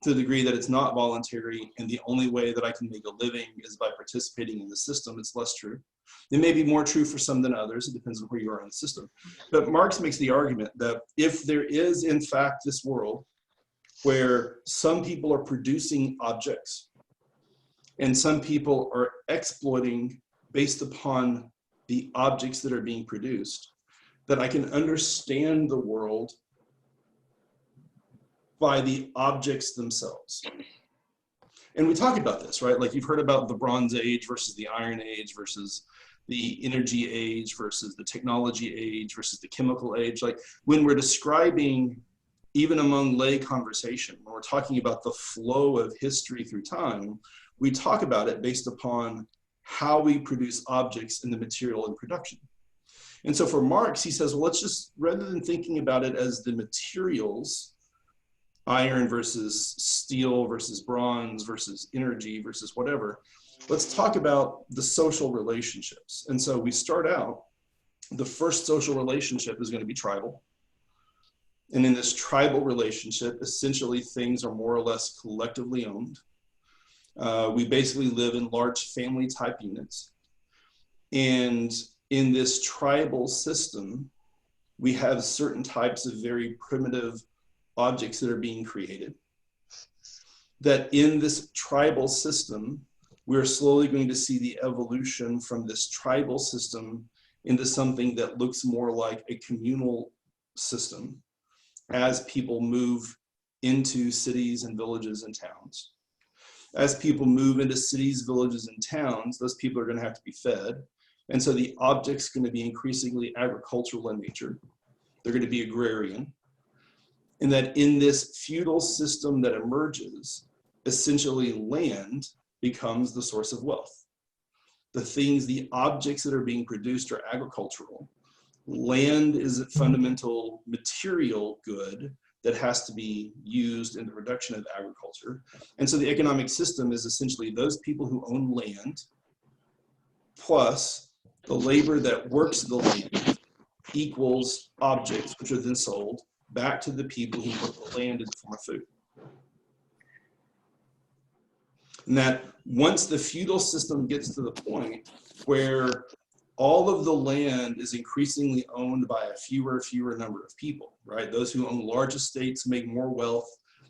to the degree that it's not voluntary and the only way that I can make a living is by participating in the system, it's less true. It may be more true for some than others. It depends on where you are in the system. But Marx makes the argument that if there is, in fact, this world where some people are producing objects and some people are exploiting based upon the objects that are being produced, that I can understand the world by the objects themselves. And we talk about this, right? Like you've heard about the Bronze Age versus the Iron Age versus the energy age versus the technology age versus the chemical age. Like when we're describing, even among lay conversation, when we're talking about the flow of history through time, we talk about it based upon how we produce objects in the material in production. And so for Marx, he says, well, let's just, rather than thinking about it as the materials, iron versus steel versus bronze versus energy versus whatever, let's talk about the social relationships. And so we start out, the first social relationship is going to be tribal. And in this tribal relationship, essentially things are more or less collectively owned. We basically live in large family type units. And in this tribal system, we have certain types of very primitive objects that are being created. That in this tribal system, we're slowly going to see the evolution from this tribal system into something that looks more like a communal system as people move into cities and villages and towns. As people move into cities, villages, and towns, those people are going to have to be fed. And so the object's going to be increasingly agricultural in nature. They're going to be agrarian. And that in this feudal system that emerges, essentially land becomes the source of wealth. The things, the objects that are being produced are agricultural. Land is a fundamental material good that has to be used in the production of agriculture. And so the economic system is essentially those people who own land plus the labor that works the land equals objects, which are then sold back to the people who work the land in the form of food. And that once the feudal system gets to the point where all of the land is increasingly owned by a fewer number of people, right? Those who own large estates make more wealth.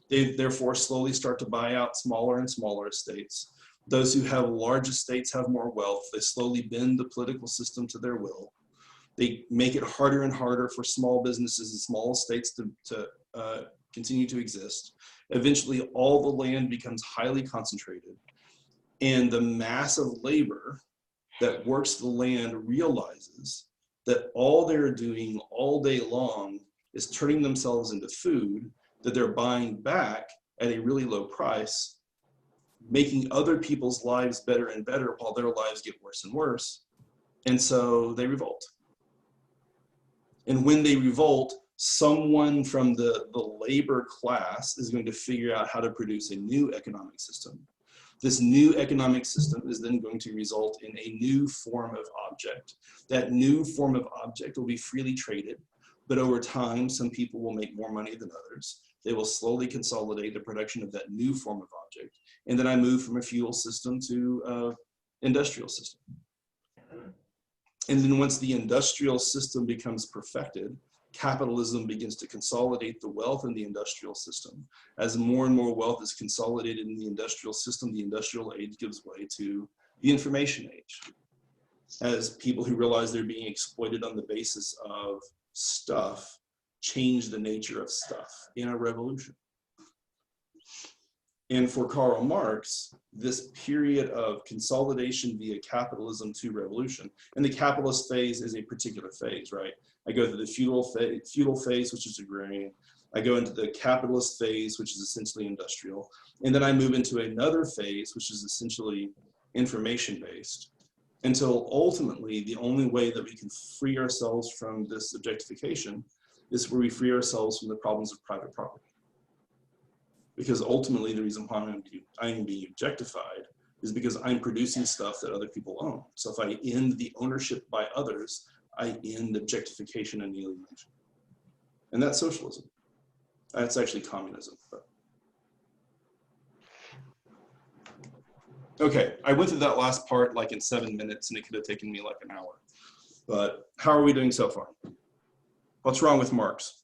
They therefore slowly start to buy out smaller and smaller estates. Those who have large estates have more wealth. They slowly bend the political system to their will. They make it harder and harder for small businesses and small estates to continue to exist. Eventually, all the land becomes highly concentrated, and the mass of labor that works the land realizes that all they're doing all day long is turning themselves into food that they're buying back at a really low price, making other people's lives better and better while their lives get worse and worse. And so they revolt. And when they revolt, someone from the labor class is going to figure out how to produce a new economic system. This new economic system is then going to result in a new form of object. That new form of object will be freely traded, but over time, some people will make more money than others. They will slowly consolidate the production of that new form of object. And then I move from a feudal system to an industrial system. And then once the industrial system becomes perfected, capitalism begins to consolidate the wealth in the industrial system. As more and more wealth is consolidated in the industrial system, the industrial age gives way to the information age. As people who realize they're being exploited on the basis of stuff change the nature of stuff in a revolution. And for Karl Marx, this period of consolidation via capitalism to revolution, and the capitalist phase is a particular phase, right? I go through the feudal phase, which is agrarian. I go into the capitalist phase, which is essentially industrial. And then I move into another phase, which is essentially information-based, until ultimately the only way that we can free ourselves from this objectification is where we free ourselves from the problems of private property. Because ultimately the reason why I am being objectified is because I'm producing stuff that other people own. So if I end the ownership by others, I end objectification and alienation. And that's socialism. That's actually communism. But Okay, I went through that last part like in 7 minutes, and it could have taken me like an hour. But how are we doing so far? What's wrong with Marx?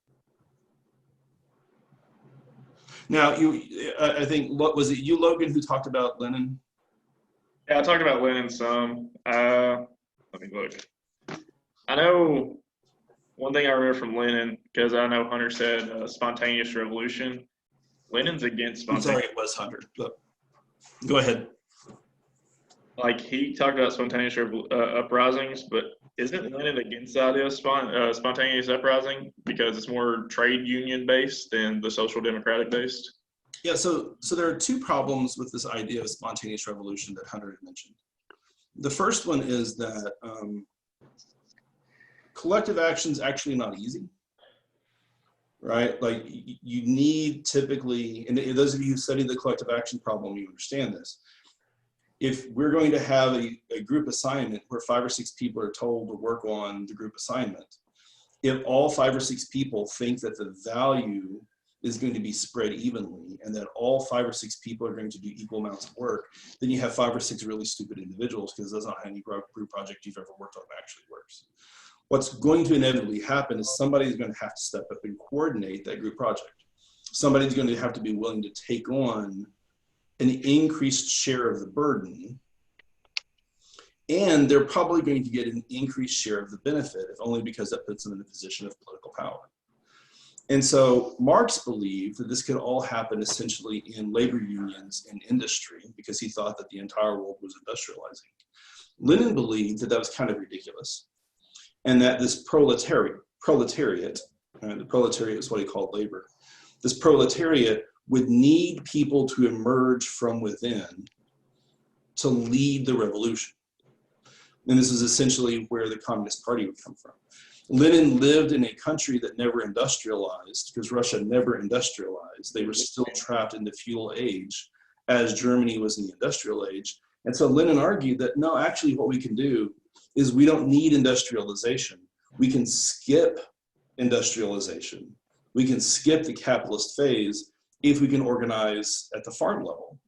Now, I think, what was it, you, Logan, who talked about Lenin? Yeah, I talked about Lenin some. Let me look. I know one thing I remember from Lenin, because I know Hunter said spontaneous revolution. Lenin's against I'm spontaneous. sorry, it was Hunter, but go ahead. Like, he talked about spontaneous uprisings, but isn't Lenin against the idea of spontaneous uprising because it's more trade union based than the social democratic based? Yeah, so there are two problems with this idea of spontaneous revolution that Hunter had mentioned. The first one is that collective action is actually not easy, right? Like, you need typically, and those of you who study the collective action problem, you understand this. If we're going to have a group assignment where 5 or 6 people are told to work on the group assignment, if all 5 or 6 people think that the value is going to be spread evenly and that all 5 or 6 people are going to do equal amounts of work, then you have 5 or 6 really stupid individuals, because that's not how any group project you've ever worked on actually works. What's going to inevitably happen is somebody's going to have to step up and coordinate that group project. Somebody's going to have to be willing to take on an increased share of the burden, and they're probably going to get an increased share of the benefit, if only because that puts them in a position of political power. And so Marx believed that this could all happen essentially in labor unions and industry, because he thought that the entire world was industrializing. Lenin believed that that was kind of ridiculous, and that this proletariat, the proletariat is what he called labor, this proletariat would need people to emerge from within to lead the revolution. And this is essentially where the Communist Party would come from. Lenin lived in a country that never industrialized, because Russia never industrialized. They were still trapped in the feudal age as Germany was in the industrial age. And so Lenin argued that, no, actually what we can do is we don't need industrialization. We can skip industrialization. We can skip the capitalist phase if we can organize at the farm level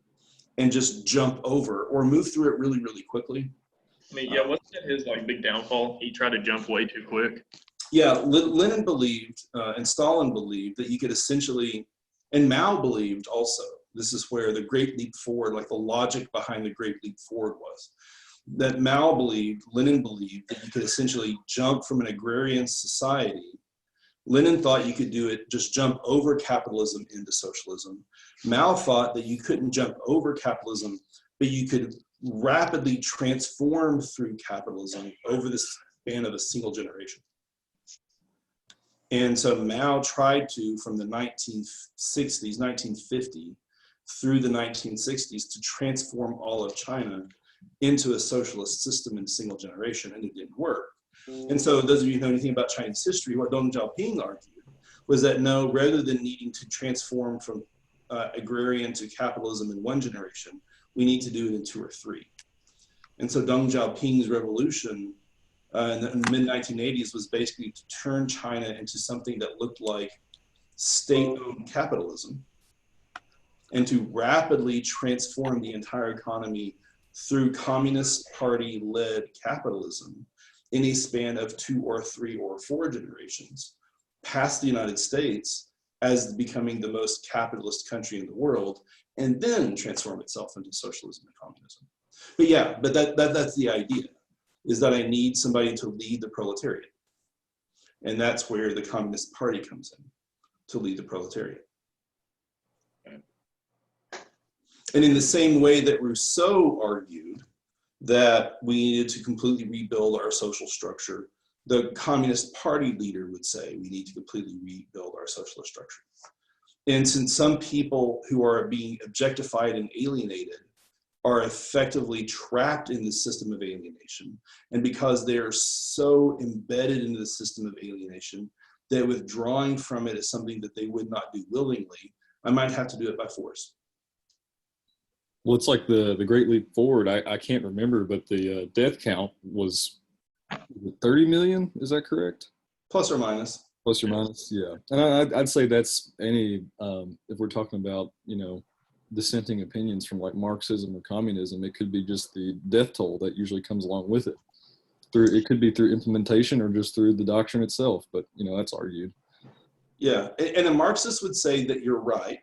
and just jump over or move through it really, really quickly. I mean, yeah, wasn't his like big downfall? He tried to jump way too quick. Yeah, Lenin believed and Stalin believed that you could essentially, and Mao believed also, this is where the Great Leap Forward, like the logic behind the Great Leap Forward was, that Mao believed, Lenin believed that you could essentially jump from an agrarian society. Lenin thought you could do it, just jump over capitalism into socialism. Mao thought that you couldn't jump over capitalism, but you could rapidly transform through capitalism over the span of a single generation. And so Mao tried to, from the 1960s, 1950, through the 1960s, to transform all of China into a socialist system in a single generation, and it didn't work. And so those of you who know anything about Chinese history, what Deng Xiaoping argued was that no, rather than needing to transform from agrarian to capitalism in one generation, we need to do it in 2 or 3. And so Deng Xiaoping's revolution in the mid-1980s was basically to turn China into something that looked like state-owned capitalism, and to rapidly transform the entire economy through Communist Party-led capitalism in a span of 2 or 3 or 4 generations, past the United States as becoming the most capitalist country in the world, and then transform itself into socialism and communism. But yeah, but that's the idea, is that I need somebody to lead the proletariat. And that's where the Communist Party comes in, to lead the proletariat. And in the same way that Rousseau argued that we needed to completely rebuild our social structure, the Communist Party leader would say we need to completely rebuild our social structure. And since some people who are being objectified and alienated are effectively trapped in the system of alienation, and because they are so embedded into the system of alienation that withdrawing from it is something that they would not do willingly, I might have to do it by force. Well, it's like the Great Leap Forward. I can't remember, but the death count was 30 million. Is that correct? Plus or minus. Plus or minus, yeah. And I'd say that's any, if we're talking about, dissenting opinions from like Marxism or communism. It could be just the death toll that usually comes along with it. It could be through implementation or just through the doctrine itself, but that's argued. Yeah, and a Marxist would say that you're right.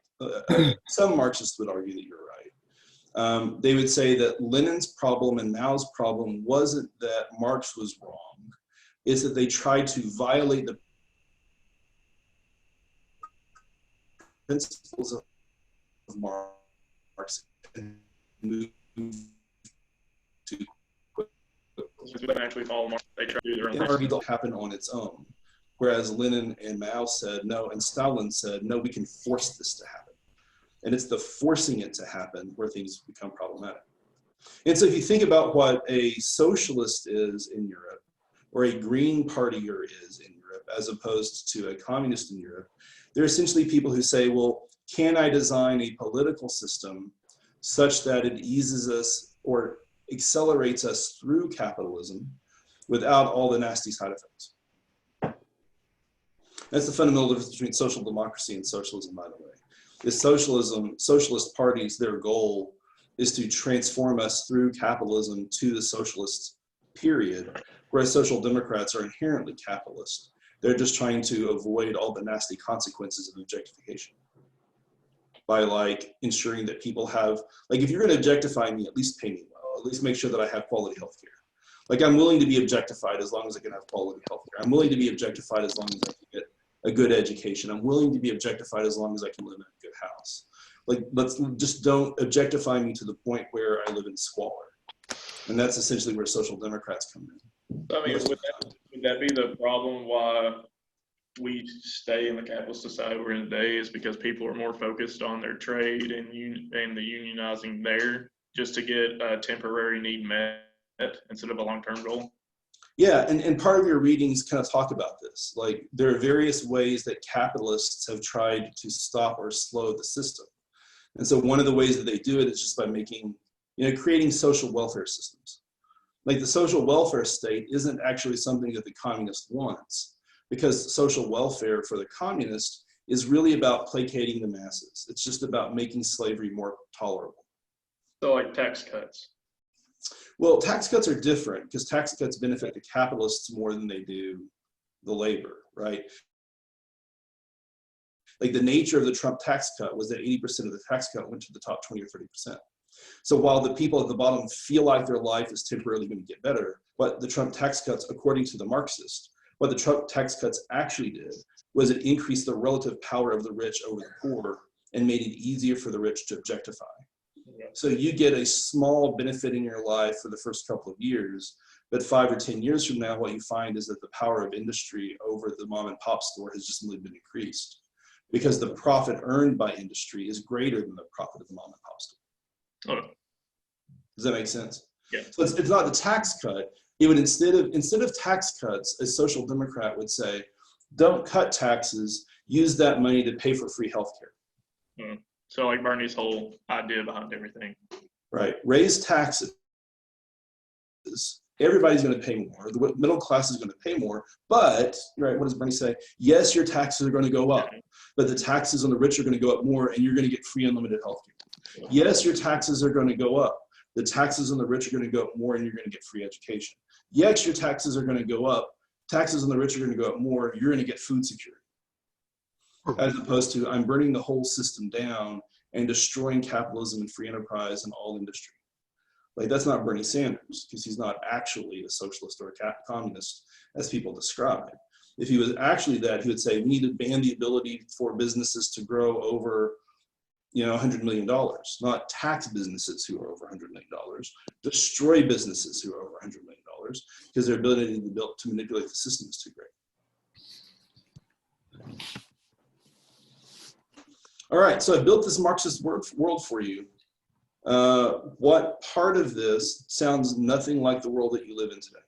Some Marxists would argue that you're right. They would say that Lenin's problem and Mao's problem wasn't that Marx was wrong, it's that they tried to violate the principles of Marx and move to Since we don't actually follow Marx, they try to do their own and argue that happen on its own. Whereas Lenin and Mao said no, and Stalin said no, we can force this to happen. And it's the forcing it to happen where things become problematic. And so if you think about what a socialist is in Europe, or a Green Partier is in Europe, as opposed to a communist in Europe, they're essentially people who say, well, can I design a political system such that it eases us or accelerates us through capitalism without all the nasty side effects? That's the fundamental difference between social democracy and socialism, by the way. Is socialist parties, their goal is to transform us through capitalism to the socialist period, whereas social democrats are inherently capitalist. They're just trying to avoid all the nasty consequences of objectification by like ensuring that people have, like if you're going to objectify me, at least pay me well, at least make sure that I have quality health care. Like I'm willing to be objectified as long as I can have quality health care. I'm willing to be objectified as long as I can get a good education. I'm willing to be objectified as long as I can live in a good house. Like, let's just don't objectify me to the point where I live in squalor. And that's essentially where social democrats come in. I mean, would that be the problem why we stay in the capitalist society we're in today, is because people are more focused on their trade and the unionizing there just to get a temporary need met instead of a long-term goal? Yeah, and part of your readings kind of talk about this. Like there are various ways that capitalists have tried to stop or slow the system. And so one of the ways that they do it is just by making, creating social welfare systems. Like the social welfare state isn't actually something that the communist wants, because social welfare for the communist is really about placating the masses. It's just about making slavery more tolerable. So like tax cuts. Well, tax cuts are different because tax cuts benefit the capitalists more than they do the labor, right? Like the nature of the Trump tax cut was that 80% of the tax cut went to the top 20 or 30%. So while the people at the bottom feel like their life is temporarily going to get better, what the Trump tax cuts, according to the Marxist, what the Trump tax cuts actually did was it increased the relative power of the rich over the poor and made it easier for the rich to objectify. So you get a small benefit in your life for the first couple of years, but 5 or 10 years from now, what you find is that the power of industry over the mom and pop store has just simply been increased because the profit earned by industry is greater than the profit of the mom and pop store. Oh. Does that make sense? Yeah. So it's not the tax cut. It would instead of tax cuts, a social democrat would say, don't cut taxes, use that money to pay for free healthcare. Mm. So like Bernie's whole idea behind everything. Right. Raise taxes. Everybody's going to pay more. The middle class is going to pay more. But, right, what does Bernie say? Yes, your taxes are going to go up, but the taxes on the rich are going to go up more, and you're going to get free unlimited health care. Yes, your taxes are going to go up. The taxes on the rich are going to go up more, and you're going to get free education. Yes, your taxes are going to go up. Taxes on the rich are going to go up more. You're going to get food security. As opposed to, I'm burning the whole system down and destroying capitalism and free enterprise and all industry. Like that's not Bernie Sanders, because he's not actually a socialist or a communist as people describe. If he was actually that, he would say, we need to ban the ability for businesses to grow over $100 million, not tax businesses who are over $100 million, destroy businesses who are over $100 million, because their ability to manipulate the system is too great. All right, so I built this Marxist world for you. What part of this sounds nothing like the world that you live in today?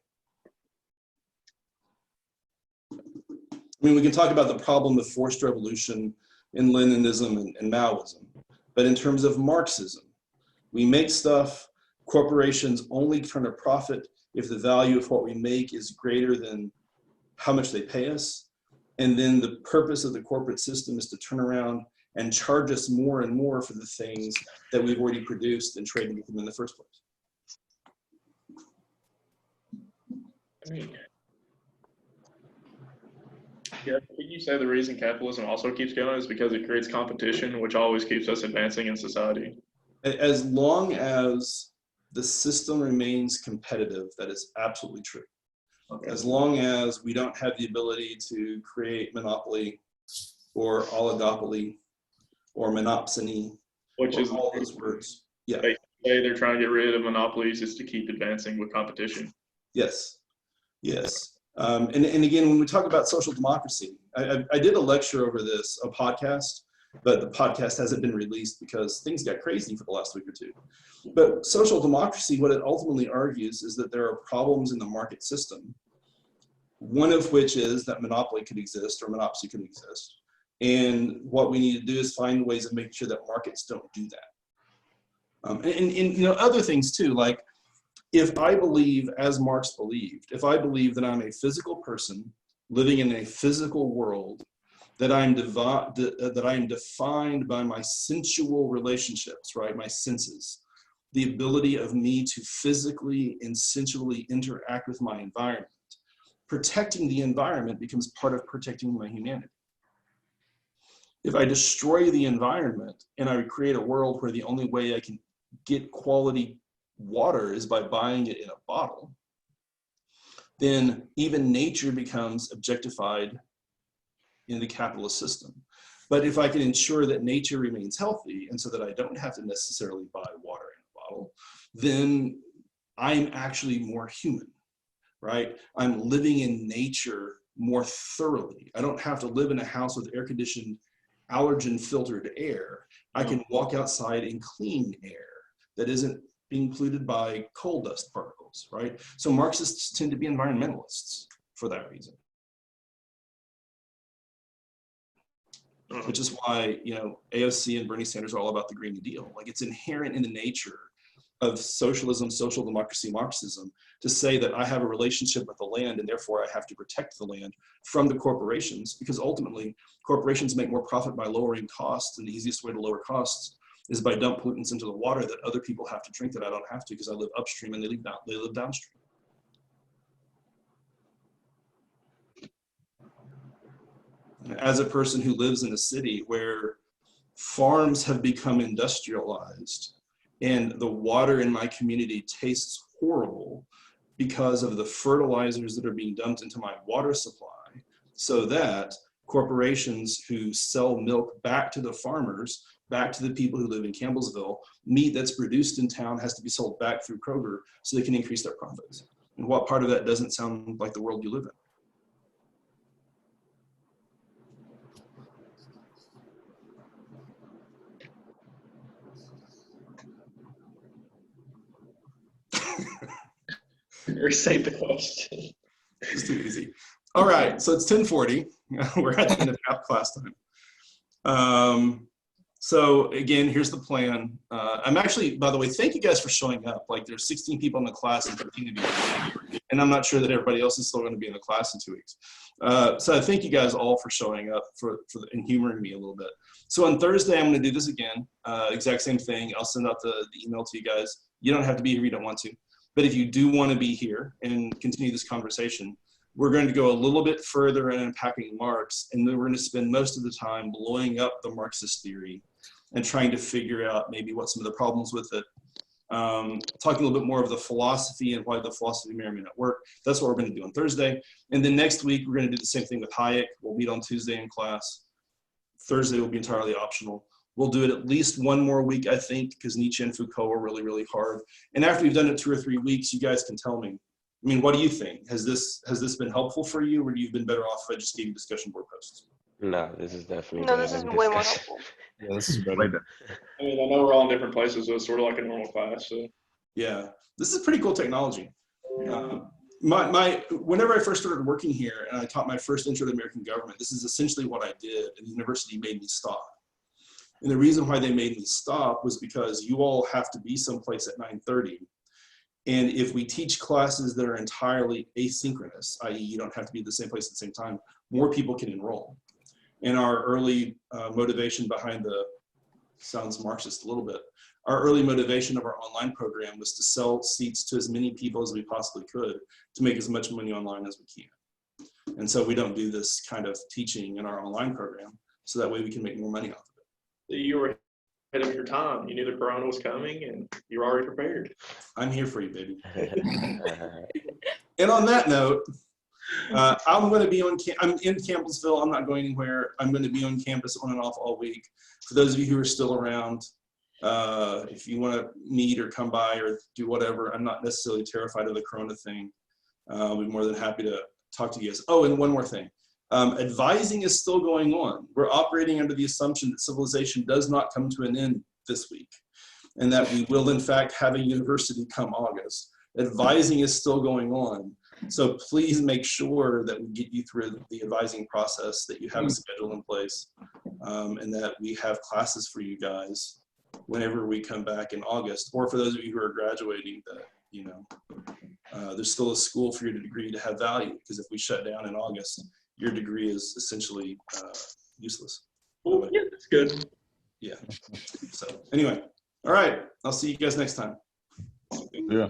I mean, we can talk about the problem of forced revolution in Leninism and Maoism, but in terms of Marxism, we make stuff, corporations only turn a profit if the value of what we make is greater than how much they pay us, and then the purpose of the corporate system is to turn around and charge us more and more for the things that we've already produced and traded with them in the first place. Yeah, can you say the reason capitalism also keeps going is because it creates competition, which always keeps us advancing in society? As long as the system remains competitive, that is absolutely true. Okay. As long as we don't have the ability to create monopoly or oligopoly or monopsony, Which or is all those words. Yeah. They say they're trying to get rid of monopolies just to keep advancing with competition. Yes. Yes. And again, when we talk about social democracy, I did a lecture over this, a podcast, but the podcast hasn't been released because things got crazy for the last week or two. But social democracy, what it ultimately argues is that there are problems in the market system, one of which is that monopoly could exist or monopsony could exist. And what we need to do is find ways of making sure that markets don't do that. And you know, other things too, like if I believe, as Marx believed, if I believe that I'm a physical person living in a physical world, that I'm defined by my sensual relationships, right? My senses, the ability of me to physically and sensually interact with my environment. Protecting the environment becomes part of protecting my humanity. If I destroy the environment and I create a world where the only way I can get quality water is by buying it in a bottle, then even nature becomes objectified in the capitalist system. But if I can ensure that nature remains healthy and so that I don't have to necessarily buy water in a bottle, then I'm actually more human, right? I'm living in nature more thoroughly. I don't have to live in a house with air-conditioned, allergen-filtered air. I can walk outside in clean air that isn't being polluted by coal dust particles, right? So Marxists tend to be environmentalists for that reason. Which is why, you know, AOC and Bernie Sanders are all about the Green New Deal. Like, it's inherent in the nature of socialism, social democracy, Marxism, to say that I have a relationship with the land and therefore I have to protect the land from the corporations, because ultimately corporations make more profit by lowering costs, and the easiest way to lower costs is by dump pollutants into the water that other people have to drink that I don't have to because I live upstream and they live downstream. As a person who lives in a city where farms have become industrialized and the water in my community tastes horrible because of the fertilizers that are being dumped into my water supply, so that corporations who sell milk back to the farmers, back to the people who live in Campbellsville, meat that's produced in town has to be sold back through Kroger so they can increase their profits. And what part of that doesn't sound like the world you live in? Restate the question. It's too easy. All right, so it's 10:40. We're at the end of half class time. So again, here's the plan. I'm actually, by the way, thank you guys for showing up. Like, there's 16 people in the class and 13 of you, and I'm not sure that everybody else is still going to be in the class in 2 weeks. So I thank you guys all for showing up and humoring me a little bit. So on Thursday, I'm going to do this again. Exact same thing. I'll send out the email to you guys. You don't have to be here if you don't want to. But if you do want to be here and continue this conversation, we're going to go a little bit further in unpacking Marx, and then we're going to spend most of the time blowing up the Marxist theory and trying to figure out maybe what some of the problems with it. Talking a little bit more of the philosophy and why the philosophy may or may not work. That's what we're going to do on Thursday. And then next week, we're going to do the same thing with Hayek. We'll meet on Tuesday in class. Thursday will be entirely optional. We'll do it at least one more week, I think, because Nietzsche and Foucault are really, really hard. And after we've done it 2 or 3 weeks, you guys can tell me. I mean, what do you think? Has this been helpful for you, or you've been better off if I just gave you discussion board posts? No, this is definitely No, better this is than way more discussion. helpful. Yeah, this is Way better. better. I mean, I know we're all in different places, so it's sort of like a normal class. So Yeah, this is pretty cool technology. Whenever I first started working here and I taught my first intro to American government, this is essentially what I did, and the university made me stop. And the reason why they made me stop was because you all have to be someplace at 9:30. And if we teach classes that are entirely asynchronous, i.e. you don't have to be at the same place at the same time, more people can enroll. And our early motivation behind sounds Marxist a little bit, our early motivation of our online program was to sell seats to as many people as we possibly could to make as much money online as we can. And so we don't do this kind of teaching in our online program, so that way we can make more money off of it. You were ahead of your time. You knew the corona was coming and you were already prepared. I'm here for you, baby. And on that note, I'm going to be I'm in Campbellsville. I'm not going anywhere. I'm going to be on campus on and off all week. For those of you who are still around, if you want to meet or come by or do whatever, I'm not necessarily terrified of the corona thing. I'll be more than happy to talk to you guys. Oh, and one more thing. Advising is still going on. We're operating under the assumption that civilization does not come to an end this week, and that we will in fact have a university come August. Advising is still going on. So please make sure that we get you through the advising process, that you have a schedule in place, and that we have classes for you guys whenever we come back in August. Or for those of you who are graduating, that, you know, there's still a school for your degree to have value, because if we shut down in August, your degree is essentially useless. Well, yeah, that's good. Yeah. So anyway, all right. I'll see you guys next time. Yeah.